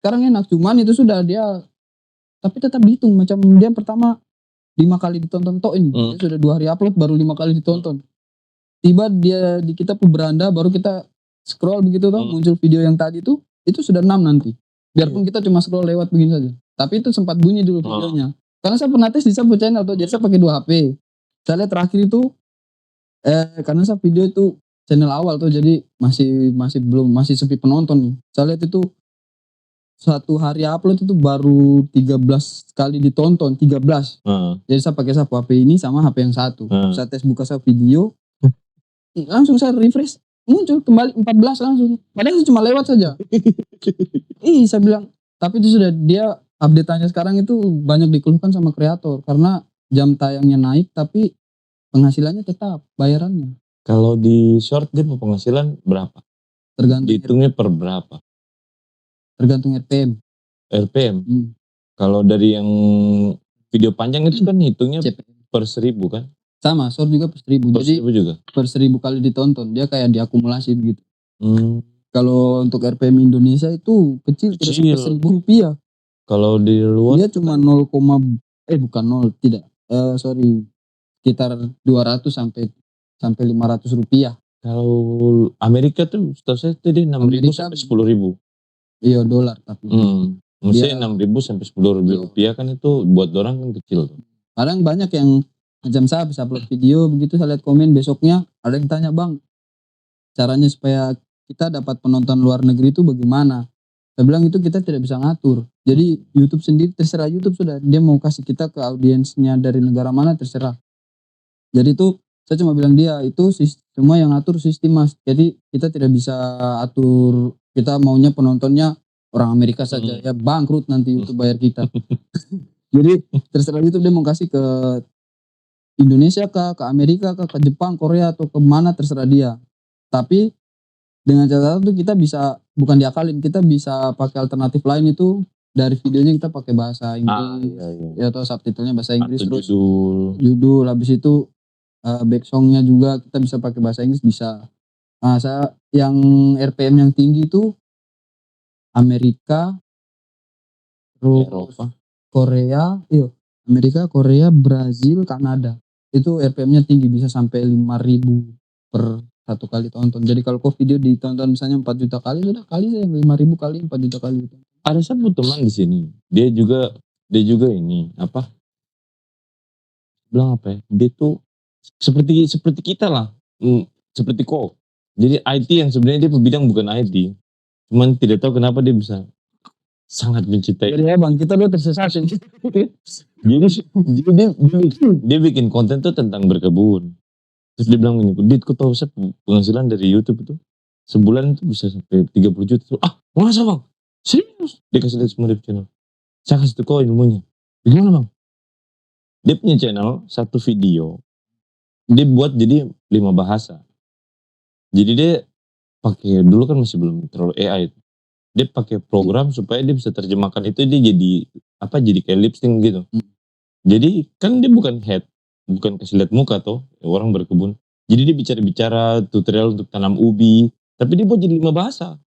Sekarang enak, cuman itu sudah dia, tapi tetap dihitung. Macam dia pertama 5 kali ditonton tok ini. Dia sudah 2 hari upload baru 5 kali ditonton. Tiba dia di kita beranda baru kita scroll begitu toh, muncul video yang tadi itu sudah 6 nanti. Biarpun kita cuma scroll lewat begini saja. Tapi itu sempat bunyi dulu videonya. Karena saya pernah tes di Sabu channel tuh, jadi saya pakai 2 HP. Saya lihat terakhir itu karena saya video itu channel awal tuh, jadi masih sepi penonton nih. Saya lihat itu 1 hari upload itu baru 13 kali ditonton, 13. Jadi saya pakai satu HP ini sama HP yang satu. Saya tes buka saya video, langsung saya refresh, muncul kembali 14 langsung. Padahal itu cuma lewat saja. Saya bilang, tapi itu sudah dia update-nya sekarang itu banyak dikeluhkan sama kreator karena jam tayangnya naik tapi penghasilannya tetap bayarannya. Kalau di short dia penghasilan berapa? Tergantung dihitungnya per berapa? Tergantung RPM. Kalau dari yang video panjang itu kan hitungnya CPM. per 1000 kan? Sama, short juga per 1000. Per Jadi 1000 juga? per 1000 kali ditonton, dia kayak diakumulasi begitu. Kalau untuk RPM Indonesia itu kecil. Tidak sampai Rp1.000. Kalau di luar dia cuma sekitar 200 sampai Rp500. Kalau Amerika tuh setahu saya tadi 6.000 sampai 10.000. Iya, dolar tapi. Maksudnya 6.000 sampai 10.000 rupiah kan itu buat orang kan kecil tuh. Kadang banyak yang macam saya bisa upload video begitu, saya lihat komen besoknya ada yang tanya, "Bang, caranya supaya kita dapat penonton luar negeri itu bagaimana?" Saya bilang itu kita tidak bisa ngatur. Jadi YouTube sendiri terserah YouTube sudah, dia mau kasih kita ke audiensnya dari negara mana terserah. Jadi itu saya cuma bilang dia itu semua yang ngatur sistem Mas. Jadi kita tidak bisa atur, kita maunya penontonnya orang Amerika saja, ya bangkrut nanti YouTube bayar kita. Jadi terserah YouTube dia mau kasih ke Indonesia kah, ke Amerika kah, ke Jepang, Korea atau ke mana terserah dia. Tapi dengan catatan tuh kita bisa, bukan diakalin, kita bisa pakai alternatif lain itu dari videonya kita pakai bahasa Inggris, ya atau subtitlenya bahasa Inggris, atau terus judul habis itu back songnya juga kita bisa pakai bahasa Inggris bisa. Nah, saya yang RPM yang tinggi itu Amerika, terus Eropa, Korea, Amerika, Korea, Brazil, Kanada. Itu RPM-nya tinggi, bisa sampai 5.000 per 1 kali tonton. Jadi kalau video ditonton misalnya 4 juta kali, sudah kali saya 5.000 kali 4 juta kali. Ada satu teman di sini, dia juga ini bilang apa ya? Dia tuh seperti kita lah, seperti kok. Jadi IT yang sebenarnya dia bidang bukan IT, cuman tidak tahu kenapa dia bisa sangat mencintai. Jadi bang, kita udah tersesat. Jadi dia bikin konten tuh tentang berkebun. Terus dia bilang gini, "Dit, kau tahu saya penghasilan dari YouTube itu sebulan itu bisa sampai 30 juta. Masa bang? Serius? Dia kasih lihat semua di channel. Saya kasih tuh kau ilmunya. Bagaimana bang? Dia punya channel, satu video dia buat jadi 5 bahasa. Jadi dia pakai, dulu kan masih belum terlalu AI. Dia pakai program supaya dia bisa terjemahkan itu, dia jadi kayak lip sync gitu. Jadi kan dia bukan kasih lihat muka tuh orang berkebun. Jadi dia bicara tutorial untuk tanam ubi, tapi dia buat jadi 5 bahasa.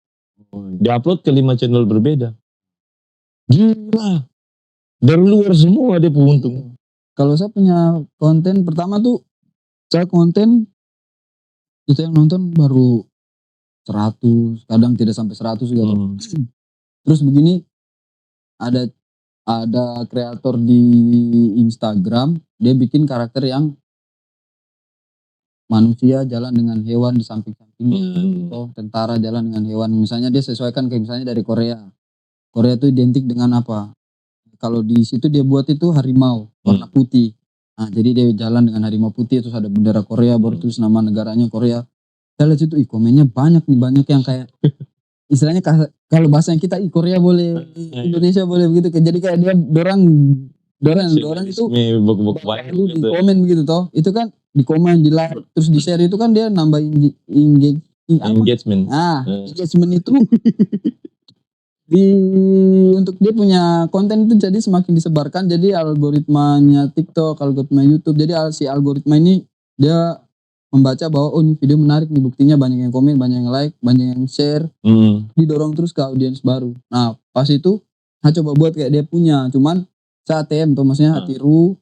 Dia upload ke 5 channel berbeda. Gila. Dari luar semua dia untung. Kalau saya punya konten pertama tuh, saya konten itu yang nonton baru 100, kadang tidak sampai 100 juga. Terus begini, ada kreator di Instagram, dia bikin karakter yang manusia jalan dengan hewan di samping-sampingnya, atau tentara jalan dengan hewan. Misalnya dia sesuaikan kayak misalnya dari Korea. Korea itu identik dengan apa? Kalau di situ dia buat itu harimau warna putih. Nah, jadi dia jalan dengan harimau putih, terus ada bendera Korea, baru terus nama negaranya Korea. Saya lihat situ, komennya banyak yang kayak istilahnya kalau bahasa yang kita Korea boleh, Indonesia boleh begitu. Jadi kayak dia dorang itu di komen begitu toh. Itu kan di komen, di like, terus di share itu kan dia nambah engagement. Engagement itu untuk dia punya konten itu jadi semakin disebarkan, jadi algoritmanya TikTok, algoritma YouTube, jadi si algoritma ini dia membaca bahwa ini video menarik nih, buktinya banyak yang komen, banyak yang like, banyak yang share, didorong terus ke audiens baru. Nah pas itu saya coba buat kayak dia punya, cuman saya ATM tuh, maksudnya tiru,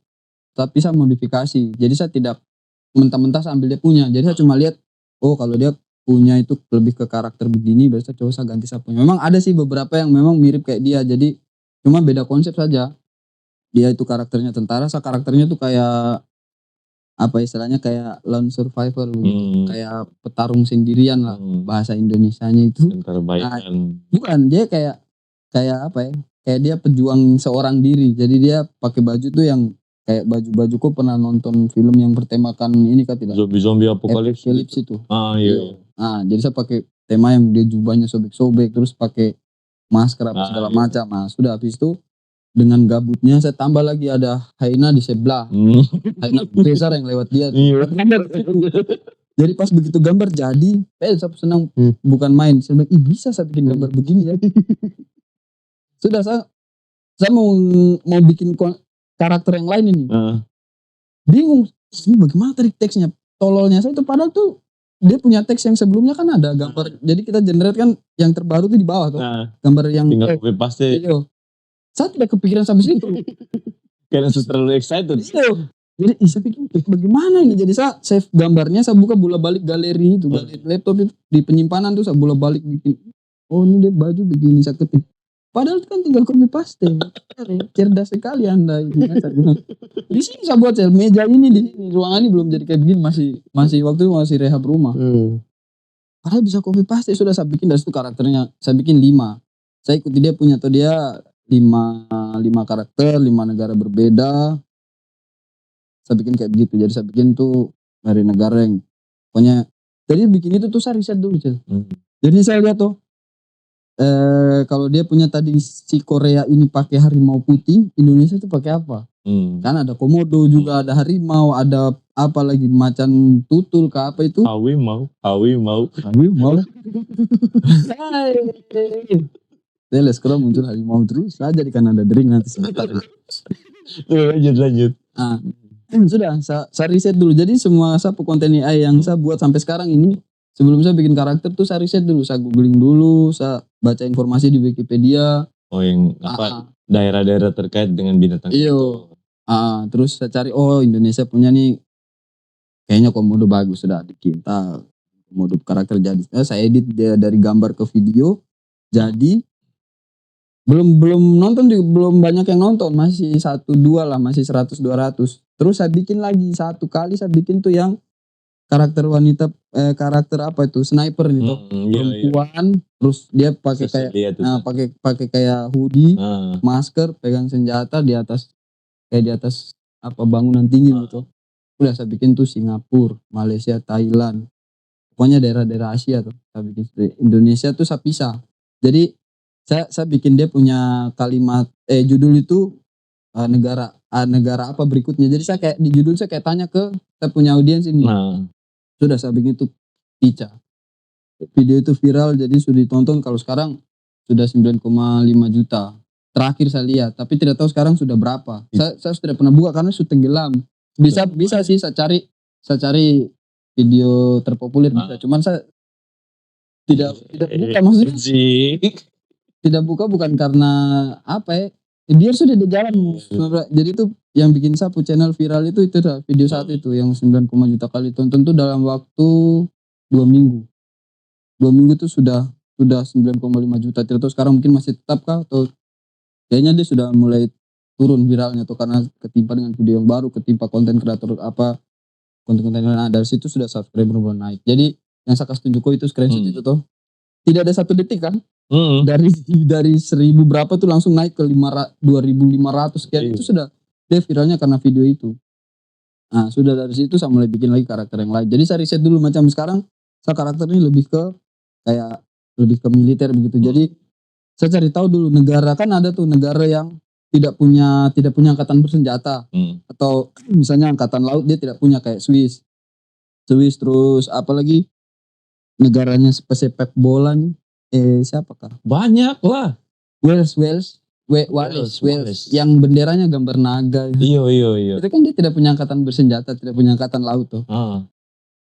tapi saya modifikasi, jadi saya tidak mentah-mentah ambil dia punya, jadi saya cuma lihat kalau dia punya itu lebih ke karakter begini, berarti coba saya ganti saya punya. Memang ada sih beberapa yang memang mirip kayak dia, jadi cuma beda konsep saja. dia itu karakternya tentara, karakternya tuh kayak apa istilahnya kayak lone survivor kayak petarung sendirian lah bahasa Indonesianya itu. Tentara bayaran. Bukan, dia kayak apa ya? Kayak dia pejuang seorang diri. Jadi dia pakai baju tuh yang kayak baju kok pernah nonton film yang bertemakan ini kan tidak? Zombie apocalypse itu. Iya. Jadi saya pakai tema yang dia jubahnya sobek-sobek terus pakai masker apa segala macam. Nah, sudah habis itu dengan gabutnya saya tambah lagi ada hyena di sebelah. Hyena besar yang lewat dia. Jadi pas begitu gambar jadi, saya senang bukan main. Saya bilang, bisa saya bikin gambar begini ya. Sudah saya mau bikin karakter yang lain ini. Bingung, ini bagaimana tadi teksnya? Tololnya saya itu padahal tuh dia punya teks yang sebelumnya kan ada gambar. Jadi kita generate kan yang terbaru tuh di bawah tuh. Gambar yang tinggal copy paste. Saya tidak kepikiran sampai situ. Karena saya terlalu excited. Jadi saya pikir bagaimana ini. Jadi saya save gambarnya, saya buka bola balik galeri itu, galeri laptop itu di penyimpanan tuh saya bola balik bikin. Oh ini dia baju begini saya ketik. Padahal kan tinggal copy paste. Cerdas sekali Anda ini. Di sini saya buat meja ini di sini, ruangan ini belum jadi kayak begini, masih waktu itu masih rehab rumah. Padahal bisa copy paste sudah saya bikin dari situ karakternya. Saya bikin 5. Saya ikuti dia punya atau dia 5 karakter, 5 negara berbeda. Saya bikin kayak begitu. Jadi saya bikin tuh dari negara yang pokoknya. Jadi bikin itu tuh saya riset dulu, Jadi saya lihat tuh kalau dia punya tadi si Korea ini pakai harimau putih, Indonesia itu pakai apa? Kan ada komodo juga, ada harimau, ada apa lagi macan tutul ke apa itu? Hawi mau. Teles kalau muncul harimau terus saya jadikan ada drink nanti sebentar. Lanjut. Sudah saya riset dulu. Jadi semua sapu konten AI yang saya buat sampai sekarang ini, sebelum saya bikin karakter tuh saya riset dulu, saya googling dulu, saya baca informasi di Wikipedia. Oh yang apa daerah-daerah terkait dengan binatang itu. Terus saya cari Indonesia punya nih kayaknya komodo bagus, sudah bikin komodo karakter jadi. Saya edit dia dari gambar ke video jadi. Belum nonton juga, belum banyak yang nonton, masih 1-2 lah, masih 100-200. Terus saya bikin lagi satu kali saya bikin tuh yang karakter wanita karakter apa itu sniper nih perempuan. Terus dia pakai kayak pakai kayak hoodie, masker, pegang senjata di atas apa bangunan tinggi gitu. Udah saya bikin tuh Singapura, Malaysia, Thailand. Pokoknya daerah-daerah Asia tuh saya bikin. Indonesia tuh saya pisah. Jadi saya bikin dia punya kalimat judul itu negara apa berikutnya. Jadi saya kayak di judul saya kayak tanya ke saya punya audiens ini. Sudah saya bikin itu Ica. Video itu viral jadi sudah ditonton, kalau sekarang sudah 9,5 juta. Terakhir saya lihat, tapi tidak tahu sekarang sudah berapa. Saya sudah pernah buka karena sudah tenggelam. Bisa sih saya cari video terpopuler bisa. Cuman saya tidak buka maksudnya. Tidak buka bukan karena apa ya, biar sudah di jalan. Jadi itu yang bikin Sapu channel viral itu video saat itu yang 9, juta kali tonton tuh dalam waktu 2 minggu. 2 minggu tuh sudah 9,5 juta. Tidak tahu sekarang mungkin masih tetap kah atau kayaknya dia sudah mulai turun viralnya tuh karena ketimpa dengan video yang baru, ketimpa konten kreator konten lain. Dari situ sudah subscriber mulai naik. Jadi yang saya kasih tunjuk itu screenshot itu tuh tidak ada 1 detik kan. Dari 1000 berapa tuh langsung naik ke 2.500 sekian. Itu sudah dia viralnya karena video itu. Nah sudah dari situ saya mulai bikin lagi karakter yang lain. Jadi saya riset dulu macam sekarang saya karakter ini lebih ke militer begitu. Jadi saya cari tahu dulu negara, kan ada tuh negara yang tidak punya angkatan bersenjata. Atau misalnya angkatan laut dia tidak punya kayak Swiss terus apalagi negaranya sepak bola nih. Siapakah? Banyak lah. Wales. Yang benderanya gambar naga. Iya. Itu kan dia tidak punya angkatan bersenjata, tidak punya angkatan laut tuh.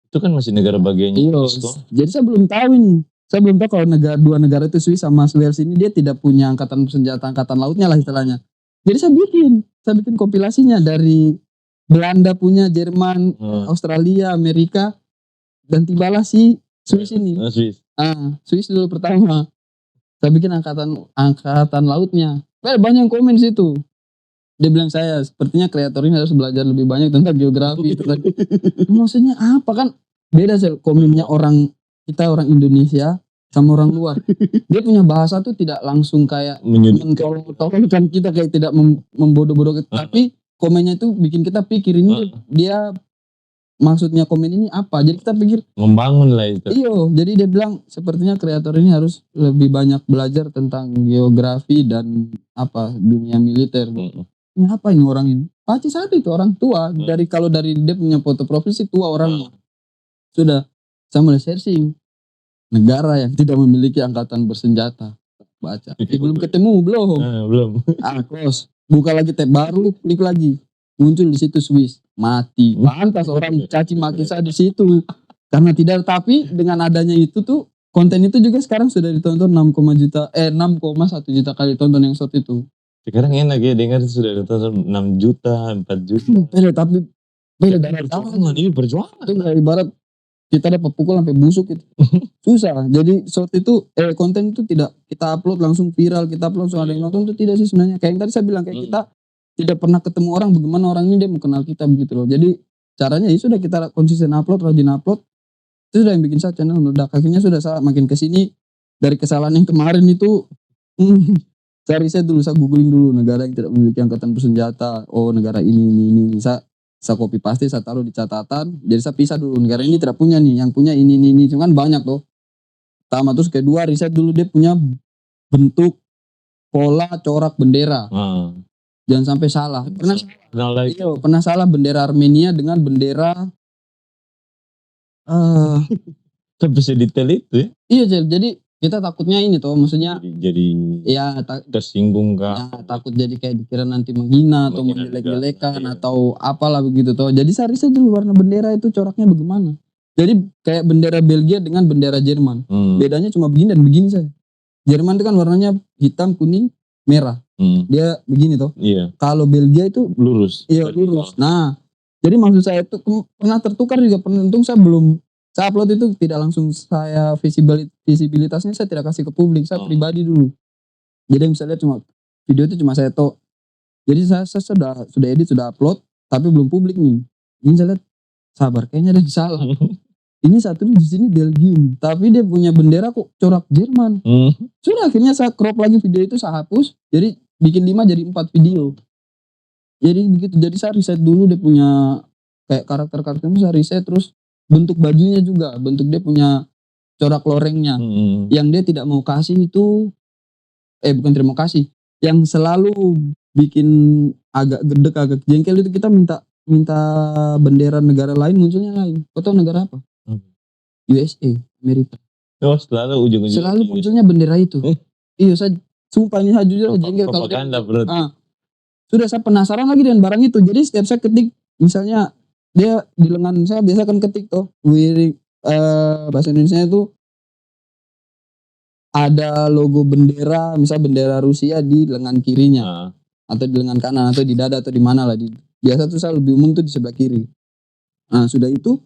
Itu kan masih negara bagiannya. Jadi saya belum tahu ini. Saya belum tahu kalau dua negara itu Swiss sama Wales ini dia tidak punya angkatan bersenjata, angkatan lautnya lah istilahnya. Jadi saya bikin kompilasinya dari Belanda punya, Jerman, Australia, Amerika, dan tibalah si Swiss ini. Swiss dulu pertama. Saya bikin angkatan lautnya. Banyak yang komen situ. Dia bilang saya sepertinya kreator ini harus belajar lebih banyak tentang geografi. Maksudnya apa kan? Beda komennya orang kita orang Indonesia sama orang luar. Dia punya bahasa tuh tidak langsung kayak mentolong kita kayak tidak membodoh-bodoh. Tapi komennya itu bikin kita pikir ini dia maksudnya komen ini apa. Jadi kita pikir membangun lah itu. Iya, jadi dia bilang sepertinya kreator ini harus lebih banyak belajar tentang geografi dan dunia militer. Ini apa ini orang ini? Pacis ada itu orang tua. Kalau dari dia punya foto profil sih tua orangnya. Sudah, saya mulai searching negara yang tidak memiliki angkatan bersenjata. Baca. Belum ketemu belum. Belum. Close. Buka lagi tab baru, klik lagi. Muncul di situ Swiss. Mati. Pantas orang caci maki saya di situ. Karena tidak, tapi dengan adanya itu tuh konten itu juga sekarang sudah ditonton 6,1 juta kali tonton yang short itu. Sekarang enak ya dengar sudah ditonton 6 juta, 4 juta. Beda dari perjuangan. Ini perjuangan. Itu ibarat kita dapat pukul sampai busuk itu. Susah. Jadi short itu konten itu tidak kita upload langsung viral, kita upload langsung ada yang nonton itu tidak sih sebenarnya. Kayak yang tadi saya bilang kayak kita tidak pernah ketemu orang, bagaimana orang ini dia mau kenal kita begitu loh. Jadi caranya ya sudah kita konsisten upload, rajin upload. Itu sudah yang bikin saya channel meledak. Akhirnya sudah saya makin kesini dari kesalahan yang kemarin itu saya riset dulu, saya googling dulu negara yang tidak memiliki angkatan bersenjata. Oh negara ini. Saya copy paste, saya taruh di catatan. Jadi saya pisah dulu, negara ini tidak punya nih, yang punya ini. Cuma kan banyak tuh. Pertama, terus kedua riset dulu dia punya bentuk pola corak bendera. Jangan sampai salah. Pernah salah bendera Armenia dengan bendera Tapi sedetail itu ya? Iya, jadi kita takutnya ini tuh, maksudnya jadi ya tersinggung kah? Ya, takut jadi kayak dikira nanti menghina atau menjelek-jelekan atau apalah begitu tuh. Jadi saya riset dulu warna bendera itu coraknya bagaimana. Jadi kayak bendera Belgia dengan bendera Jerman. Bedanya cuma begini dan begini saja. Jerman itu kan warnanya hitam, kuning, merah. Dia begini tuh. Iya. Kalau Belgia itu lurus. Iya, lurus. Nah, jadi maksud saya itu pernah tertukar juga, untung saya upload itu tidak langsung saya visibilitasnya saya tidak kasih ke publik, saya pribadi dulu. Jadi misalnya video itu cuma saya tahu. Jadi saya sudah edit, sudah upload, tapi belum publik nih. Ini saya lihat sabar, kayaknya ada yang salah. Ini satu di sini Belgium, tapi dia punya bendera kok corak Jerman. Sudah akhirnya saya crop lagi video itu, saya hapus. Jadi bikin 5 jadi 4 video. Jadi begitu. Jadi saya riset dulu dia punya kayak karakter-karakternya, saya riset terus bentuk bajunya juga, bentuk dia punya corak lorengnya. Yang dia tidak mau kasih itu bukan tidak mau kasih, yang selalu bikin agak gedek, agak jengkel itu kita minta bendera negara lain munculnya lain. Kau tahu negara apa? USA, Amerika. Oh, selalu ujung-ujung selalu munculnya bendera itu. Iya, saya sumpah ini saya jujur jengkel kalau sudah saya penasaran lagi dengan barang itu. Jadi setiap saya ketik misalnya dia di lengan saya biasa kan ketik tuh bahasa Indonesia itu ada logo bendera, misal bendera Rusia di lengan kirinya atau di lengan kanan atau di dada atau di mana lah. Biasa tuh saya lebih umum tuh di sebelah kiri. Nah sudah itu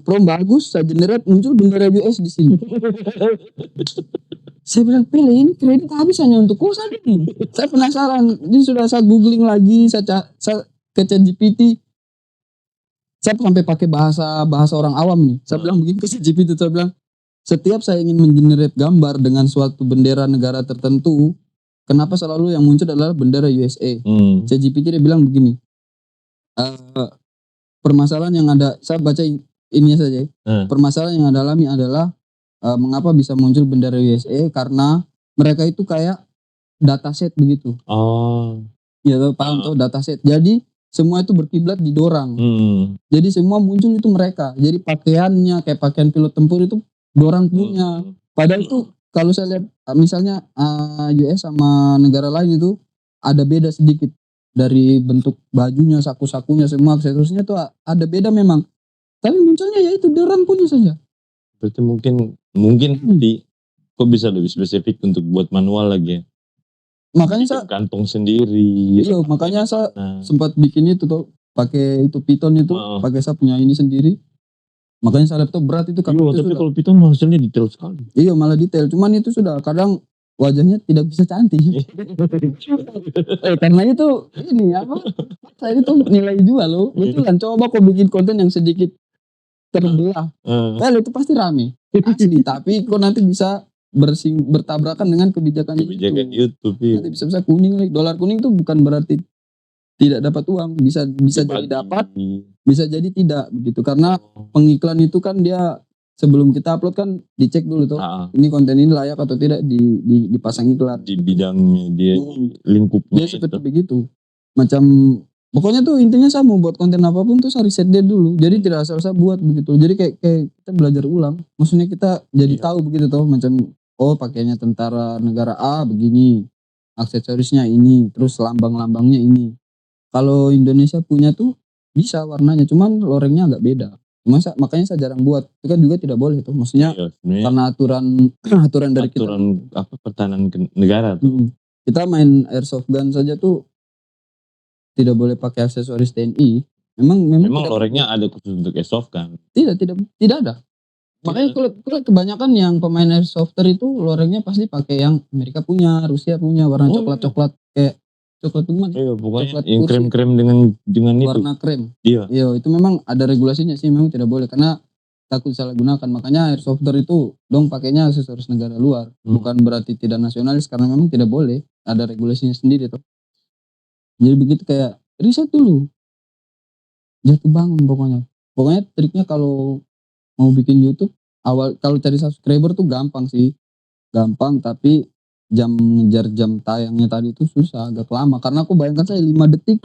prom bagus, saya generate muncul bendera US di sini. Saya bilang pilih ini kredit habis hanya untuk kosa ini. Saya penasaran, jadi sudah saya googling lagi, saya ke ChatGPT. Saya sampai pakai bahasa orang awam nih. Saya bilang begini ke ChatGPT, saya bilang setiap saya ingin mengenerate gambar dengan suatu bendera negara tertentu, kenapa selalu yang muncul adalah bendera USA? ChatGPT dia bilang begini, permasalahan yang ada, saya baca ini saja. Permasalahan yang ada alami adalah mengapa bisa muncul bendera USA, karena mereka itu kayak dataset begitu. Ya paham tuh dataset. Jadi semua itu berkiblat didorang. Jadi semua muncul itu mereka. Jadi pakaiannya kayak pakaian pilot tempur itu dorang punya. Padahal itu kalau saya lihat misalnya US sama negara lain itu ada beda sedikit dari bentuk bajunya, saku-sakunya, semua aksesorisnya tuh ada beda memang. Tapi munculnya ya itu dorang punya saja. Berarti mungkin kok bisa lebih spesifik untuk buat manual lagi ya? Makanya saya kantong sendiri. Iya, makanya saya sempat bikin itu tuh, pakai itu Python itu, pakai saya punya ini sendiri. Makanya saya laptop berat itu tapi kalau Python hasilnya detail sekali. Iya, malah detail. Cuman itu sudah kadang wajahnya tidak bisa cantik. Karena itu ini apa? Saya itu nilai jual loh. Betulan coba kau bikin konten yang sedikit terbelah. Well, itu pasti rame. Asli, tapi kok nanti bisa bertabrakan dengan kebijakan YouTube. Nanti bisa kuning lagi. Dolar kuning tuh bukan berarti tidak dapat uang, bisa jadi dapat, bisa jadi tidak begitu. Karena pengiklan itu kan dia sebelum kita upload kan dicek dulu tuh. Ini konten ini layak atau tidak dipasang iklan. Di bidangnya dia, lingkupnya. Dia seperti begitu. Macam pokoknya tuh intinya saya mau buat konten apapun tuh saya riset dia dulu. Jadi tidak asal-asal buat begitu. Jadi kayak kita belajar ulang. Maksudnya kita jadi tahu begitu tuh, macam pakainya tentara negara A begini, aksesorisnya ini, terus lambang-lambangnya ini. Kalau Indonesia punya tuh bisa warnanya, cuman lorengnya agak beda. Makanya saya jarang buat. Itu kan juga tidak boleh tuh. Maksudnya karena aturan dari kita. Aturan pertahanan negara tuh. Kita main airsoft gun saja tuh tidak boleh pakai aksesoris TNI. Memang lorengnya ada khusus untuk airsoft kan? Tidak ada. Makanya kalau kebanyakan yang pemain airsofter itu lorengnya pasti pakai yang Amerika punya, Rusia punya, warna coklat-coklat kayak coklat gimana? Iya, pokoknya yang krem-krem dengan itu. Warna krem. Iya. Iya, itu memang ada regulasinya sih, memang tidak boleh karena takut salah gunakan. Makanya airsofter itu dong pakainya aksesoris negara luar. Bukan berarti tidak nasionalis, karena memang tidak boleh. Ada regulasinya sendiri tuh. Jadi begitu kayak riset dulu. Jatuh bangun pokoknya. Pokoknya triknya kalau mau bikin YouTube kalau cari subscriber tuh gampang sih. Gampang, tapi ngejar jam tayangnya tadi itu susah, agak lama. Karena aku bayangkan saya 5 detik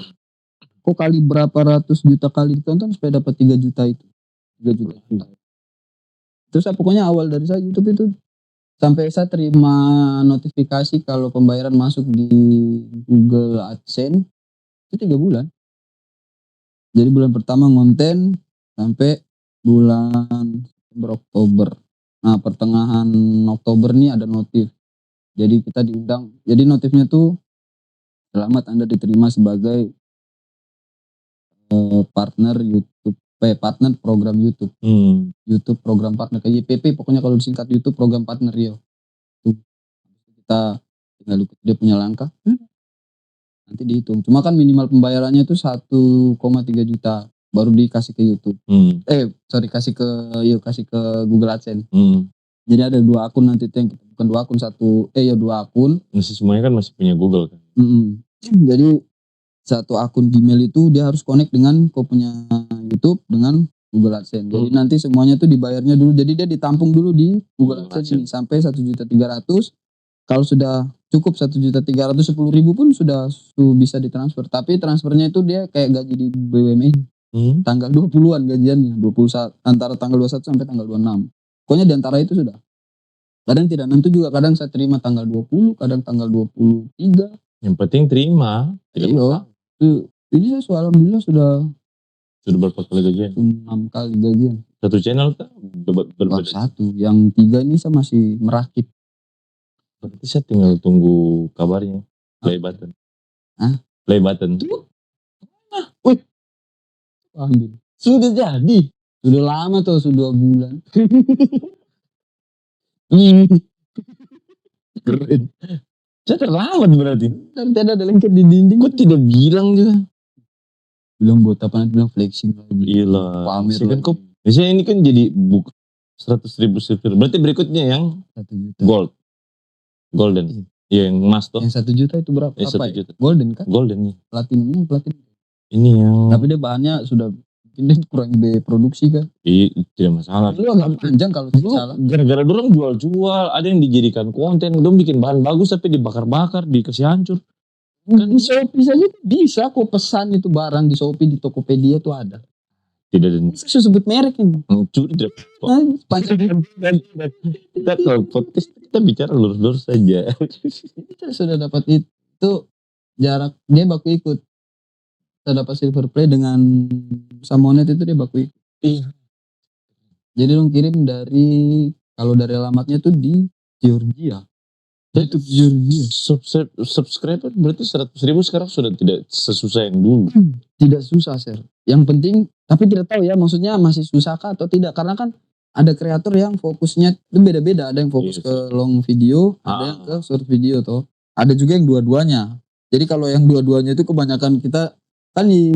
kok kali berapa ratus juta kali ditonton supaya dapat 3 juta itu. 3 juta. Terus pokoknya awal dari saya YouTube itu sampai saya terima notifikasi kalau pembayaran masuk di Google AdSense itu 3 bulan. Jadi bulan pertama ngonten sampai bulan Oktober. Nah, pertengahan Oktober nih ada notif. Jadi kita diundang. Jadi notifnya tuh selamat Anda diterima sebagai partner YouTube, partner program YouTube. YouTube program partner kayak YPP, pokoknya kalau disingkat YouTube program partner ya. Tuh. Kita tinggal ikut dia punya langkah. Nanti dihitung. Cuma kan minimal pembayarannya itu 1,3 juta. Baru dikasih ke YouTube. Kasih ke Google AdSense. Jadi ada 2 akun nanti tuh yang bukan 2 akun, 2 akun. Masih semuanya kan masih punya Google kan. Jadi 1 akun Gmail itu dia harus connect dengan kau punya YouTube dengan Google AdSense. Jadi nanti semuanya tuh dibayarnya dulu. Jadi dia ditampung dulu di Google AdSense ini sampai 1.300.000. Kalau sudah cukup 1.310.000 pun sudah bisa ditransfer. Tapi transfernya itu dia kayak gaji di BUMN. Tanggal 20-an gajiannya, 21 antara tanggal 21 sampai tanggal 26. Pokoknya di antara itu sudah. Kadang tidak nentu juga, kadang saya terima tanggal 20, kadang tanggal 23. Yang penting terima. Iya. Ini saya alhamdulillah sudah berapa kali gajian? 6 kali gajian. Satu channel kan? Satu. Yang 3 ini saya masih merakit. Berarti saya tinggal tunggu kabarnya. Play button. Play button. Wih. Ambil. Sudah jadi. Sudah lama tuh, sudah 2 bulan. Keren. Saya terlambat berarti. Dan tidak ada lengket di dinding. Kok tidak bilang juga? Bilang buat apa, nanti bilang flexing. Iya. Pamer kan kok. Biasanya ini kan jadi 100.000 subscriber. Berarti berikutnya yang 1 juta. Golden. Iya, yang emas tuh. Yang 1 juta itu berapa? Yang 1 juta. Golden kan? Golden nih. Platinum. Ini yang. Tapi dia bahannya sudah mungkin dia kurang biaya produksi kan. Iya, tidak masalah. Lu agak panjang kalau tidak salah. Gara-gara dorang jual-jual, ada yang dijadikan konten, dorang bikin bahan bagus tapi dibakar-bakar, dikasih hancur. Kan di Shopee saja bisa kok pesan itu barang di Shopee, di Tokopedia tuh ada. Tidak ada. Saya sebut merek ini. Curi tidak. Kita kalau podcast kita bicara lurus-lurus saja. Kita sudah dapat itu jarak dia baku ikut. Kita dapat silver play dengan Samonet itu dia baku ikut. Iya. Jadi dong kirim kalau dari alamatnya tuh di Georgia. YouTube Georgia. Subscriber berarti 100.000 sekarang sudah tidak sesusah yang dulu. Tidak susah, Sir. Yang penting, tapi tidak tahu ya maksudnya masih susah kah atau tidak. Karena kan ada kreator yang fokusnya itu beda-beda, ada yang fokus ke long video, ada yang ke short video toh. Ada juga yang dua-duanya. Jadi kalau yang dua-duanya itu kebanyakan kita kan di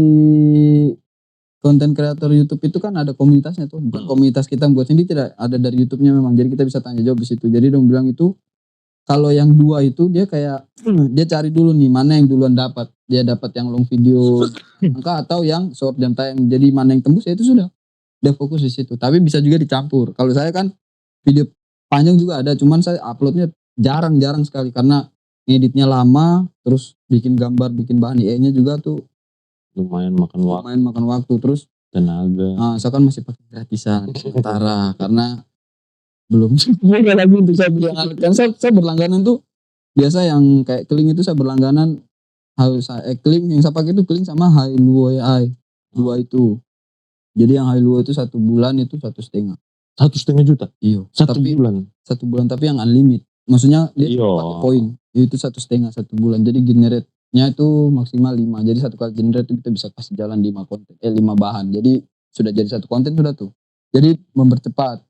konten kreator YouTube itu kan ada komunitasnya tuh, bukan komunitas kita buat sendiri, tidak ada dari YouTube-nya memang. Jadi kita bisa tanya jawab di situ. Jadi dong bilang itu kalau yang dua itu dia kayak dia cari dulu nih mana yang duluan dapat. Dia dapat yang long video angka atau yang short jam tayang. Jadi mana yang tembus ya itu sudah. Dia fokus di situ. Tapi bisa juga dicampur. Kalau saya kan video panjang juga ada, cuman saya uploadnya jarang-jarang sekali karena ngeditnya lama, terus bikin gambar, bikin bahan IE-nya juga tuh lumayan makan waktu, terus tenaga. saya kan masih pakai gratisan sementara karena belum juga lagi untuk saya beli yang alat. Kan saya berlangganan tuh biasa yang kayak Kling itu saya berlangganan harus Kling yang saya pakai itu Kling sama Hailuo AI dua itu. Jadi yang Hailuo itu 1 bulan itu 1,5 juta. Iya. Satu bulan tapi yang unlimited. Maksudnya dia pakai poin. Itu 1,5 1 bulan. Jadi generate-nya itu maksimal 5. Jadi satu kali generate itu kita bisa kasih jalan 5 konten, 5 bahan. Jadi sudah jadi satu konten sudah tuh. Jadi mempercepat.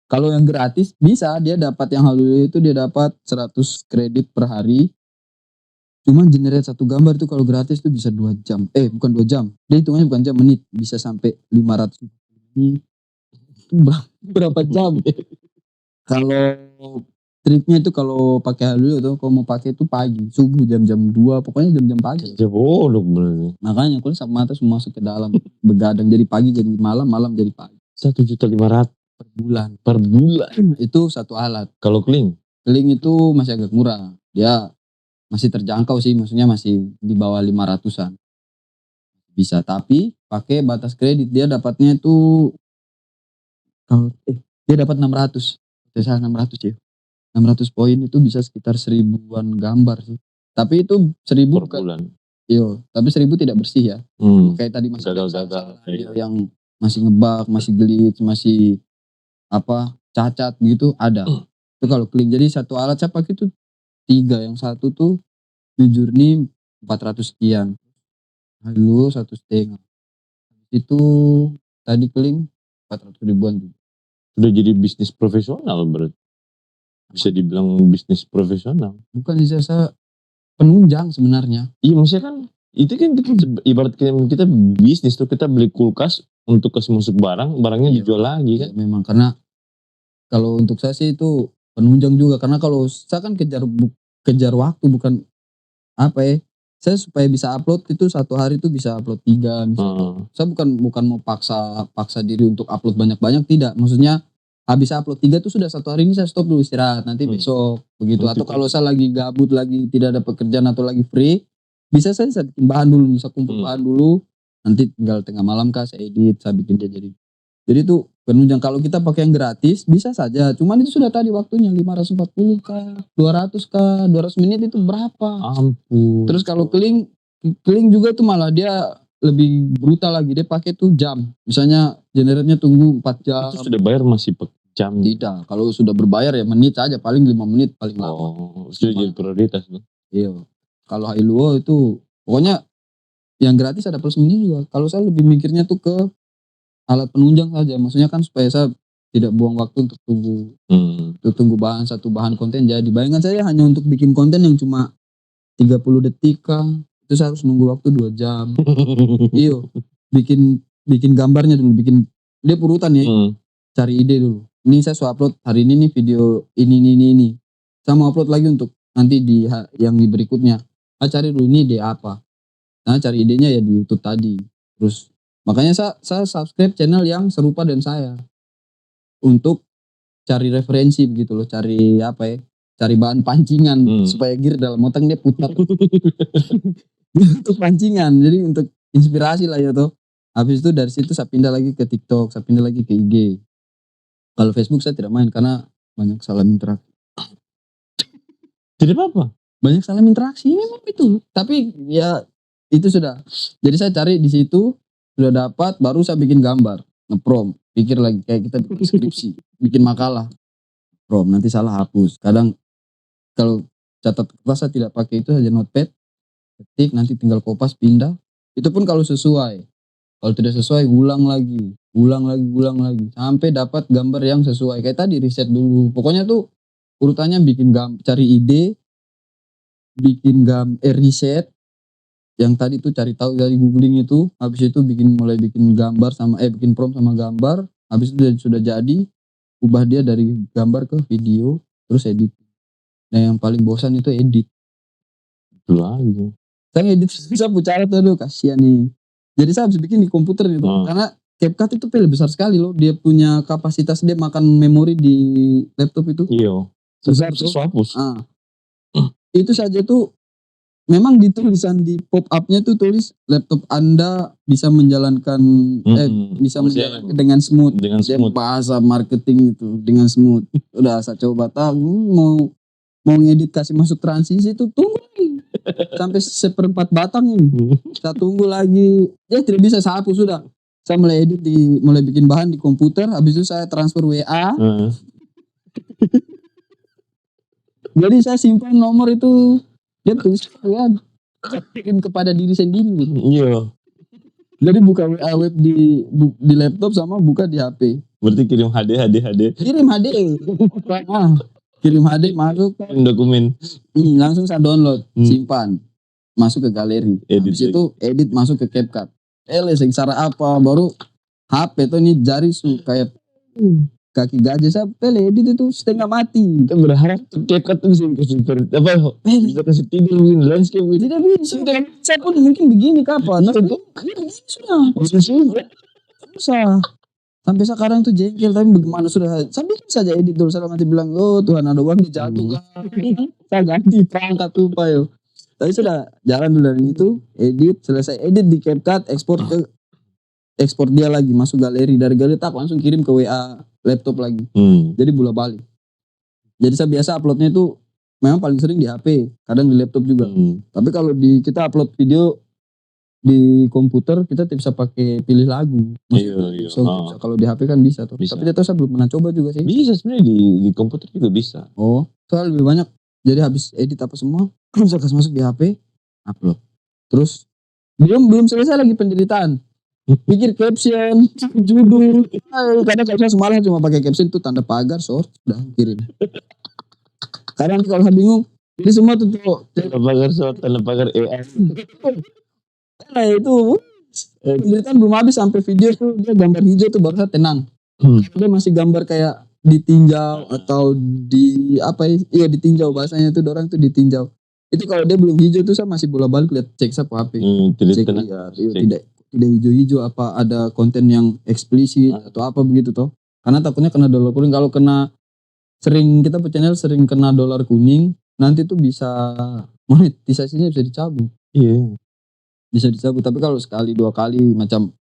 Kalau yang gratis bisa dia dapat yang Hailuo itu dia dapat 100 kredit per hari. Cuman generate satu gambar itu kalau gratis itu bisa 2 jam. Bukan 2 jam. Dia hitungannya bukan jam, menit. Bisa sampai 500 menit. Itu berapa jam? Kalau triknya itu kalau pakai Hailuo tuh, kalau mau pakai itu pagi, subuh jam-jam 2, pokoknya jam-jam pagi. Jam bodoh bener. Makanya kulit sama mata semua masuk ke dalam. Begadang jadi pagi jadi malam, malam jadi pagi. 1,5 juta per bulan. Itu satu alat. Kalau Kling itu masih agak murah. Dia masih terjangkau sih, maksudnya masih di bawah 500-an. Bisa, tapi pakai batas kredit dia dapatnya itu kalau dia dapat 600. Saya 600 ya. 600 poin itu bisa sekitar 1000-an gambar sih. Tapi itu 1000 per bulan. Iya, tapi 1000 tidak bersih ya. Kayak tadi masih gagal. Yang masih ngebug, masih glitch, masih cacat gitu ada. Itu kalau Kling. Jadi satu alat saya pakai itu 3, yang satu tuh Midjourney 400 sekian. Hailuo 1,5. Itu tadi Kling 400 ribuan juga. Sudah jadi bisnis profesional berarti. Bisa dibilang bisnis profesional. Bukan jasa penunjang sebenarnya. Iya maksudnya kan itu kan ibarat kita bisnis tuh, kita beli kulkas untuk kasih masuk barangnya dijual lagi kan. Memang karena kalau untuk saya sih itu penunjang juga, karena kalau saya kan kejar waktu, bukan saya supaya bisa upload itu satu hari itu bisa upload 3 misalnya. Saya bukan mau paksa diri untuk upload banyak-banyak, tidak. Maksudnya habis upload 3 tuh sudah satu hari ini saya stop dulu istirahat, nanti besok begitu. Atau kalau saya lagi gabut, lagi tidak ada pekerjaan atau lagi free, bisa saya bikin bahan dulu, bisa kumpul bahan dulu, nanti tinggal tengah malam saya edit, saya bikin dia jadi itu penunjang. Kalau kita pakai yang gratis bisa saja, cuman itu sudah tadi waktunya 540 kah, 200 kah, 200 menit itu berapa? Ampun. Terus kalau Kling juga tuh malah dia lebih brutal lagi, dia pakai tuh jam. Misalnya generate-nya tunggu 4 jam. Itu sudah bayar masih jam? Tidak, kalau sudah berbayar ya menit saja, paling 5 menit paling lama. Sudah jadi prioritas loh. Iya. Kalau Hailuo itu pokoknya yang gratis ada plus minusnya juga. Kalau saya lebih mikirnya tuh ke alat penunjang saja, maksudnya kan supaya saya tidak buang waktu untuk tunggu satu bahan konten jadi. Bayangkan saya hanya untuk bikin konten yang cuma 30 detik kan, itu saya harus nunggu waktu 2 jam. Iya, bikin gambarnya dulu, bikin dia urutan ya, cari ide dulu. Ini saya upload hari ini nih video ini. Saya mau upload lagi untuk nanti di yang berikutnya. Saya cari dulu ini ide apa. Nah cari idenya ya di YouTube tadi. Terus makanya saya subscribe channel yang serupa dengan saya. Untuk cari referensi begitu loh, cari cari bahan pancingan supaya gear dalam otak dia putar. Untuk pancingan, jadi untuk inspirasi lah ya toh. Habis itu dari situ saya pindah lagi ke TikTok, saya pindah lagi ke IG. Kalau Facebook saya tidak main karena banyak salah interaksi. Tidak apa-apa. Banyak salah interaksi memang itu. Tapi ya itu sudah. Jadi saya cari di situ, sudah dapat, baru saya bikin gambar, nge-prompt, pikir lagi kayak kita bikin skripsi, bikin makalah, prompt, nanti salah hapus. Kadang kalau catat kertas saya tidak pakai itu saja, notepad, ketik, nanti tinggal kopas pindah. Itu pun kalau sesuai. Kalau tidak sesuai ulang lagi sampai dapat gambar yang sesuai. Kayak tadi riset dulu. Pokoknya tuh urutannya bikin cari ide, riset. Yang tadi tuh cari tahu dari googling itu, habis itu mulai bikin gambar bikin prompt sama gambar, habis itu sudah jadi, ubah dia dari gambar ke video, terus edit. Nah yang paling bosan itu edit. Itu lagi. Saya edit susah bicara tuh, aduh kasihan nih. Jadi saya harus bikin di komputer gitu, karena CapCut itu file besar sekali loh, dia punya kapasitas, dia makan memori di laptop itu. Iya. Besar tuh. Itu saja tuh. Memang di tulisan di pop up-nya tuh tulis laptop Anda bisa menjalankan menjalankan dengan smooth. Dia bahasa marketing itu dengan smooth. Udah saya coba mau ngedit kasih masuk transisi itu tunggu lagi sampai 1/4 batang ini. Saya tunggu lagi. Ya tidak bisa saya hapus sudah. Saya mulai edit mulai bikin bahan di komputer, habis itu saya transfer WA. Jadi saya simpan nomor itu. Dia tulis ya kirim kepada diri sendiri gitu. Iya. Jadi buka WA web di laptop sama buka di HP. Berarti kirim HD. Kirim HD. Kirim HD masuk dokumen. Langsung saya download, simpan. Masuk ke galeri. Habis itu edit masuk ke CapCut. Secara apa baru HP tuh ini jari kayak kaki gajah saya edit itu setengah mati. Kita berharap CapCut tuh bisa kasih tidur mungkin landscape gitu. Tidak bisa. Saya pun mungkin begini kapan. Susah. Sampai sekarang tuh jengkel, tapi bagaimana sudah. Saya bikin saja edit dulu. Saya nanti bilang, oh Tuhan ada uang dijatuh kan. Saya ganti perangkat tuh Pak yo. Tapi sudah jalan dulu dari itu, edit, selesai edit di CapCut, ekspor dia lagi masuk galeri, dari galeri langsung kirim ke WA laptop lagi. Jadi bola balik. Jadi saya biasa uploadnya itu memang paling sering di HP, kadang di laptop juga. Tapi kalau kita upload video di komputer, kita bisa pakai pilih lagu. Iya. Kalau di HP kan bisa tuh. Bisa. Tapi saya belum pernah coba juga sih. Bisa sebenarnya di komputer juga bisa. Oh, soal lebih banyak. Jadi habis edit apa semua, saya kasih masuk di HP, upload. Terus belum selesai lagi penderitaan. Pikir caption, judul. Karena caption semalam cuma pakai caption tuh tanda pagar, short, udah kirim. Kadang kalau saya bingung, ini semua tuh tanda pagar short, tanda pagar AI. Nah itu penderitaan belum habis sampai video tuh dia gambar hijau tuh baru saya tenang. Dia masih gambar kayak ditinjau atau ditinjau bahasanya tuh orang tuh ditinjau. Itu kalau dia belum hijau tuh saya masih bola-balik lihat cek saya HP. Tidak hijau-hijau apa ada konten yang eksplisit atau apa begitu toh. Karena takutnya kena dolar kuning. Kalau kita channel sering kena dolar kuning, nanti tuh bisa monetisasinya bisa dicabut. Iya. Bisa dicabut. Tapi kalau sekali 2 kali macam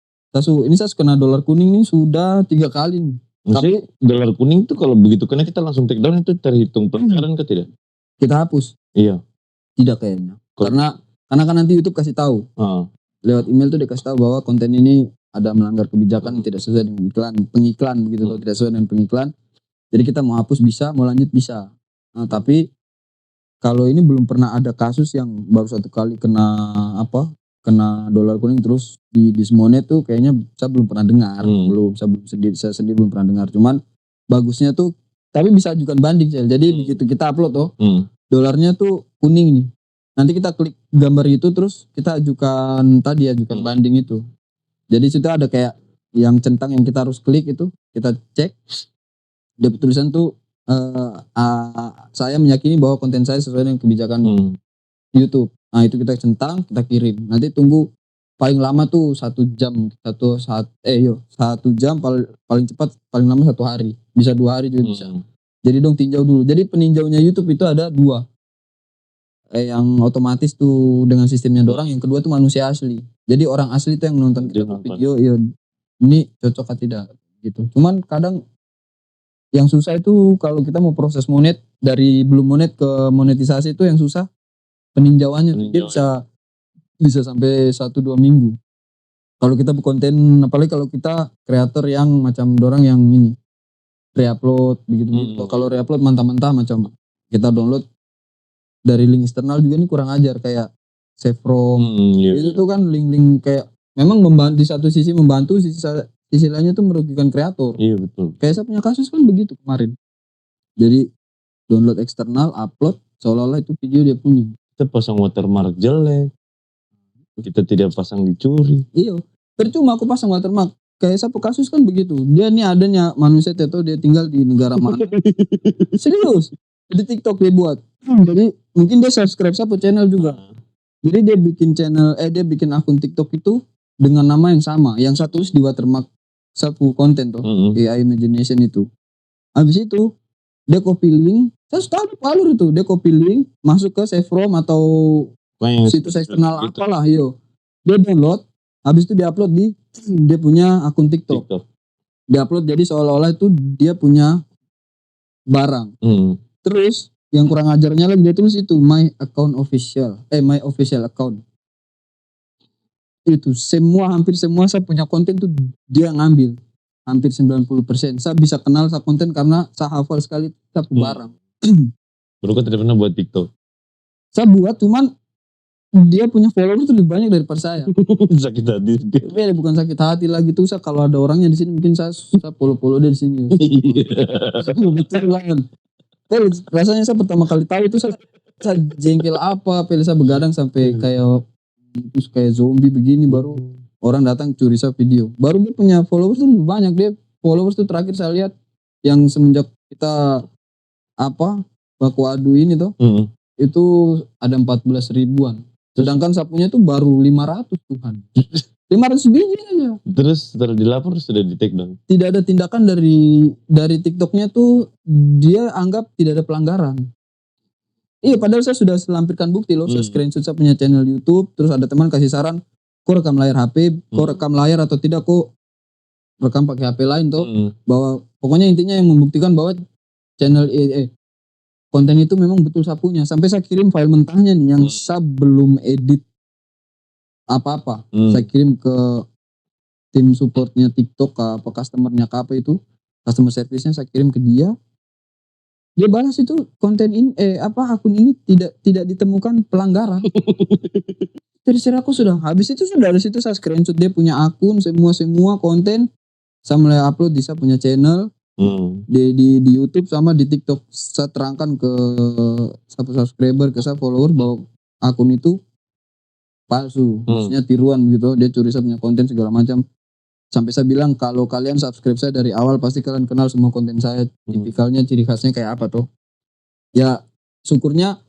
ini saya kena dolar kuning nih sudah 3 kali nih. Tapi dolar kuning tuh kalau begitu kena kita langsung take down itu terhitung pelanggaran ke tidak? Kita hapus. Iya. Tidak kayaknya. Karena kan nanti YouTube kasih tahu. Lewat email tuh dia kasih tahu bahwa konten ini ada melanggar kebijakan tidak sesuai dengan pengiklan begitu loh, tidak sesuai dengan pengiklan. Jadi kita mau hapus bisa, mau lanjut bisa. Nah, tapi kalau ini belum pernah ada kasus yang baru 1 kali kena dolar kuning terus di dismonet tuh kayaknya saya belum pernah dengar. Saya sendiri belum pernah dengar. Cuman bagusnya tuh tapi bisa ajukan banding. Jadi begitu kita upload tuh dolarnya tuh kuning nih. Nanti kita klik gambar itu terus kita ajukan banding itu. Jadi situ ada kayak yang centang yang kita harus klik itu, kita cek. Dia tulisan tuh saya meyakini bahwa konten saya sesuai dengan kebijakan YouTube. Nah itu kita centang, kita kirim. Nanti tunggu paling lama tuh 1 jam, 1 jam paling cepat paling lama 1 hari. Bisa 2 hari juga bisa. Jadi tinjau dulu. Jadi peninjaunya YouTube itu ada 2. Yang otomatis tuh dengan sistemnya dorang, yang kedua tuh manusia asli. Jadi orang asli tuh yang nonton kita video, ya ini cocok atau tidak gitu. Cuman kadang yang susah itu kalau kita mau proses monet dari belum monet ke monetisasi itu yang susah peninjauannya. Dia bisa sampai 1-2 minggu. Kalau kita berkonten, apalagi kalau kita kreator yang macam dorang yang ini re-upload begitu. Kalau re-upload mentah-mentah macam kita download dari link eksternal juga ini kurang ajar kayak save from. Itu tuh kan link-link kayak memang di satu sisi membantu, sisi lainnya tuh merugikan kreator. Iya betul. Kayak saya punya kasus kan begitu kemarin. Jadi download eksternal, upload, seolah-olah itu video dia punya. Kita pasang watermark jelek, kita tidak pasang dicuri. Iya, percuma aku pasang watermark. Kayak satu kasus kan begitu. Dia nih adanya manusia tahu dia tinggal di negara mana. Serius. Di TikTok dia buat. Jadi mungkin dia subscribe satu channel juga. Jadi dia bikin dia bikin akun TikTok itu dengan nama yang sama. Yang satu di watermark satu konten tuh. AI Imagination itu. Habis itu dia copy link. Saya tahu alur itu. Dia copy link masuk ke save from atau situs eksternal gitu. Apalah yo. Dia download. Habis itu diupload di dia punya akun TikTok. Diupload jadi seolah-olah itu dia punya barang. Terus yang kurang ajarnya lagi dia tulis itu my official account. Itu hampir semua saya punya konten tuh dia ngambil. Hampir 90%. Saya bisa kenal saya konten karena saya hafal sekali satu barang. Baru kau tidak pernah buat TikTok? Saya buat cuman dia punya follower tuh lebih banyak daripada saya. Sakit hati. Bukan sakit hati lagi tuh saya kalau ada orangnya di sini mungkin saya follow dia di sini. Betulan. Rasanya saya pertama kali tahu itu saya jengkel apa, saya begadang sampai kayak zombie begini baru orang datang curi saya video. Baru dia punya followers tuh lebih banyak. Dia followers tuh terakhir saya lihat yang semenjak kita baku adu ini tuh. Itu ada 14 ribuan. Sedangkan sapunya tuh baru 500 Tuhan. 500 biji aja. Terus setelah dilapor sudah di take down? Tidak ada tindakan dari TikToknya tuh dia anggap tidak ada pelanggaran. Iya padahal saya sudah lampirkan bukti loh. Saya screenshot saya punya channel YouTube. Terus ada teman kasih saran. Kok rekam layar HP. Kok rekam layar atau tidak kok rekam pakai HP lain tuh. Bahwa pokoknya intinya yang membuktikan bahwa channel konten itu memang betul sapunya. Sampai saya kirim file mentahnya nih yang saya belum edit apa-apa. Saya kirim ke tim supportnya TikTok apa customernya apa itu. Customer service-nya saya kirim ke dia. Dia balas itu konten ini akun ini tidak ditemukan pelanggaran. Terserah aku sudah habis itu sudah dari situ saya screenshot dia punya akun semua konten. Saya mulai upload di saya punya channel. Di YouTube sama di TikTok saya terangkan ke subscriber ke saya follower bahwa akun itu palsu, maksudnya tiruan gitu. Dia curi saya punya konten segala macam. Sampai saya bilang kalau kalian subscribe saya dari awal pasti kalian kenal semua konten saya, tipikalnya ciri khasnya kayak apa tuh. Ya syukurnya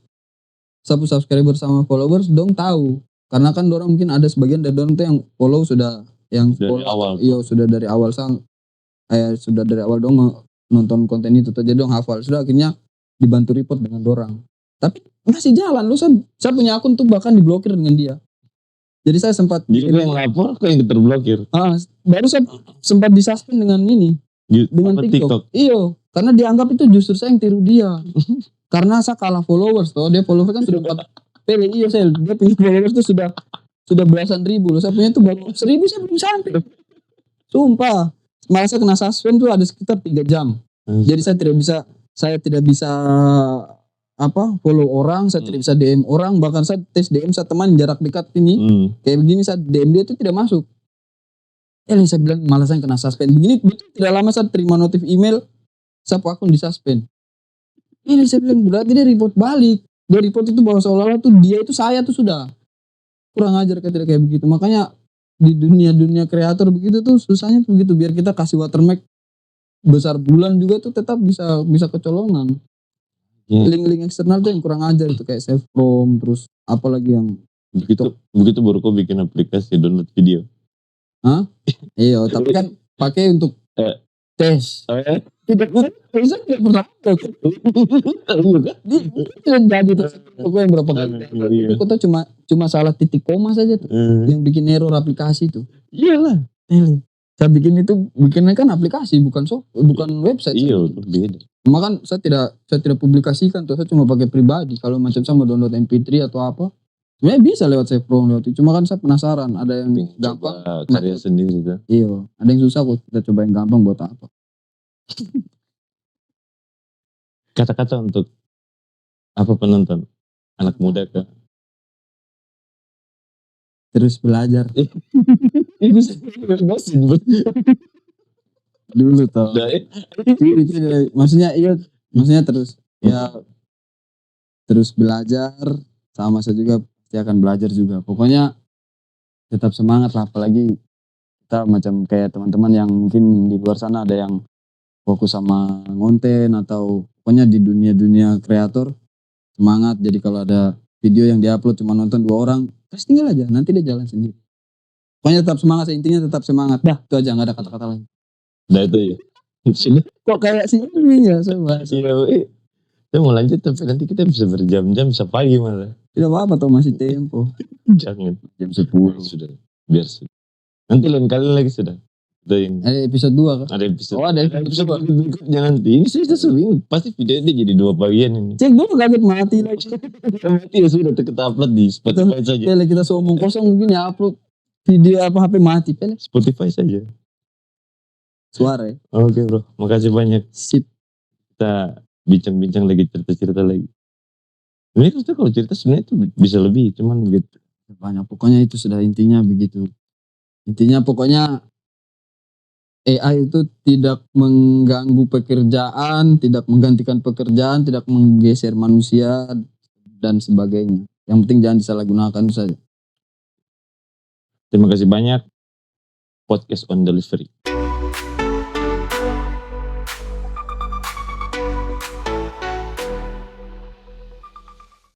subscriber sama followers dong tahu. Karena kan dorang mungkin ada sebagian dari dorang tuh yang follow sudah dari awal. Iya sudah dari awal sudah dari awal dong nonton konten itu jadi dong hafal. Sudah akhirnya dibantu report dengan dorang. Tapi masih jalan loh, saya punya akun tuh bahkan diblokir dengan dia. Jadi saya sempat jadi yang lapor kok yang terblokir. Baru saya sempat disuspend dengan ini. Dengan TikTok. Iya, karena dianggap itu justru saya yang tiru dia. Karena saya kalah followers toh, dia followers kan sudah 4 iya dia punya followers tuh sudah belasan ribu loh. Saya punya tuh baru 1.000 saya belum sampai. Sumpah. Malah saya kena suspend tuh ada sekitar 3 jam. Jadi saya tidak bisa follow orang, saya tidak bisa DM orang, bahkan saya tes DM saya teman jarak dekat ini. Kayak begini saya DM dia itu tidak masuk. Saya bilang malah saya kena suspend. Begini betul tidak lama saya terima notif email saya akun di suspend. Saya bilang berarti dia report balik. Dia report itu bahwa seolah-olah tuh dia itu saya tuh sudah kurang ajar kayak begitu. Makanya di dunia kreator begitu tuh susahnya tuh begitu biar kita kasih watermark besar bulan juga tuh tetap bisa kecolongan. Link-link eksternal tuh yang kurang ajar itu kayak save from terus apalagi yang begitu baru kau bikin aplikasi download video. Iya tapi kan pakai untuk tes. Tidak pernah jadi terus gue yang berapa kali aku tuh cuma salah titik koma saja tuh yang bikin error aplikasi itu. Iyalah saya bikinnya kan aplikasi bukan website. Iya beda. Cuma kan saya tidak publikasikan tuh, saya cuma pakai pribadi. Kalau macam sama download MP3 atau apa sebenarnya bisa lewat save from lewat itu. Cuma kan saya penasaran ada yang gampang karya sendiri kan. Iya ada yang susah kok, kita coba yang gampang buat apa. Kata-kata untuk apa penonton anak muda kah? terus belajar Ini bosin. dulu toh. Maksudnya terus ya terus belajar, sama saya juga pasti akan belajar juga. Pokoknya tetap semangat lah, apalagi kita macam kayak teman-teman yang mungkin di luar sana ada yang fokus sama konten atau pokoknya di dunia kreator, semangat. Jadi kalau ada video yang diupload cuma nonton 2 orang, kasih tinggal aja, nanti dia jalan sendiri. Pokoknya tetap semangat, intinya tetap semangat. Dah, itu aja, gak ada kata-kata lain. Nah itu ya. Sini. Kok kayak sini ya, sobat. Saya mau lanjut tapi nanti kita bisa berjam-jam, bisa pagi malah. Tidak apa-apa toh, masih tempo. Jangan. Jam 10. Sudah. Biar sudah. Nanti lain kali lagi sudah. Ada episode 2 kan? Ada episode. Oh, ada episode 2. Berikutnya nanti. Ini saya sering pasti video ini jadi 2 bagian ini. Cek dulu, kaget mati lagi. Mati ya sudah kita upload di Spotify saja. Pele kita omong kosong mungkin ya upload video apa HP mati Pele. Spotify saja. Suara ya. Oke bro, makasih banyak. Sip. Kita bincang-bincang lagi, cerita-cerita lagi. Ini kan kalau cerita sebenarnya itu bisa lebih, cuman begitu. Banyak, pokoknya itu sudah intinya begitu. Intinya pokoknya AI itu tidak mengganggu pekerjaan, tidak menggantikan pekerjaan, tidak menggeser manusia dan sebagainya. Yang penting jangan disalahgunakan itu saja. Terima kasih banyak. Podcast on Delivery.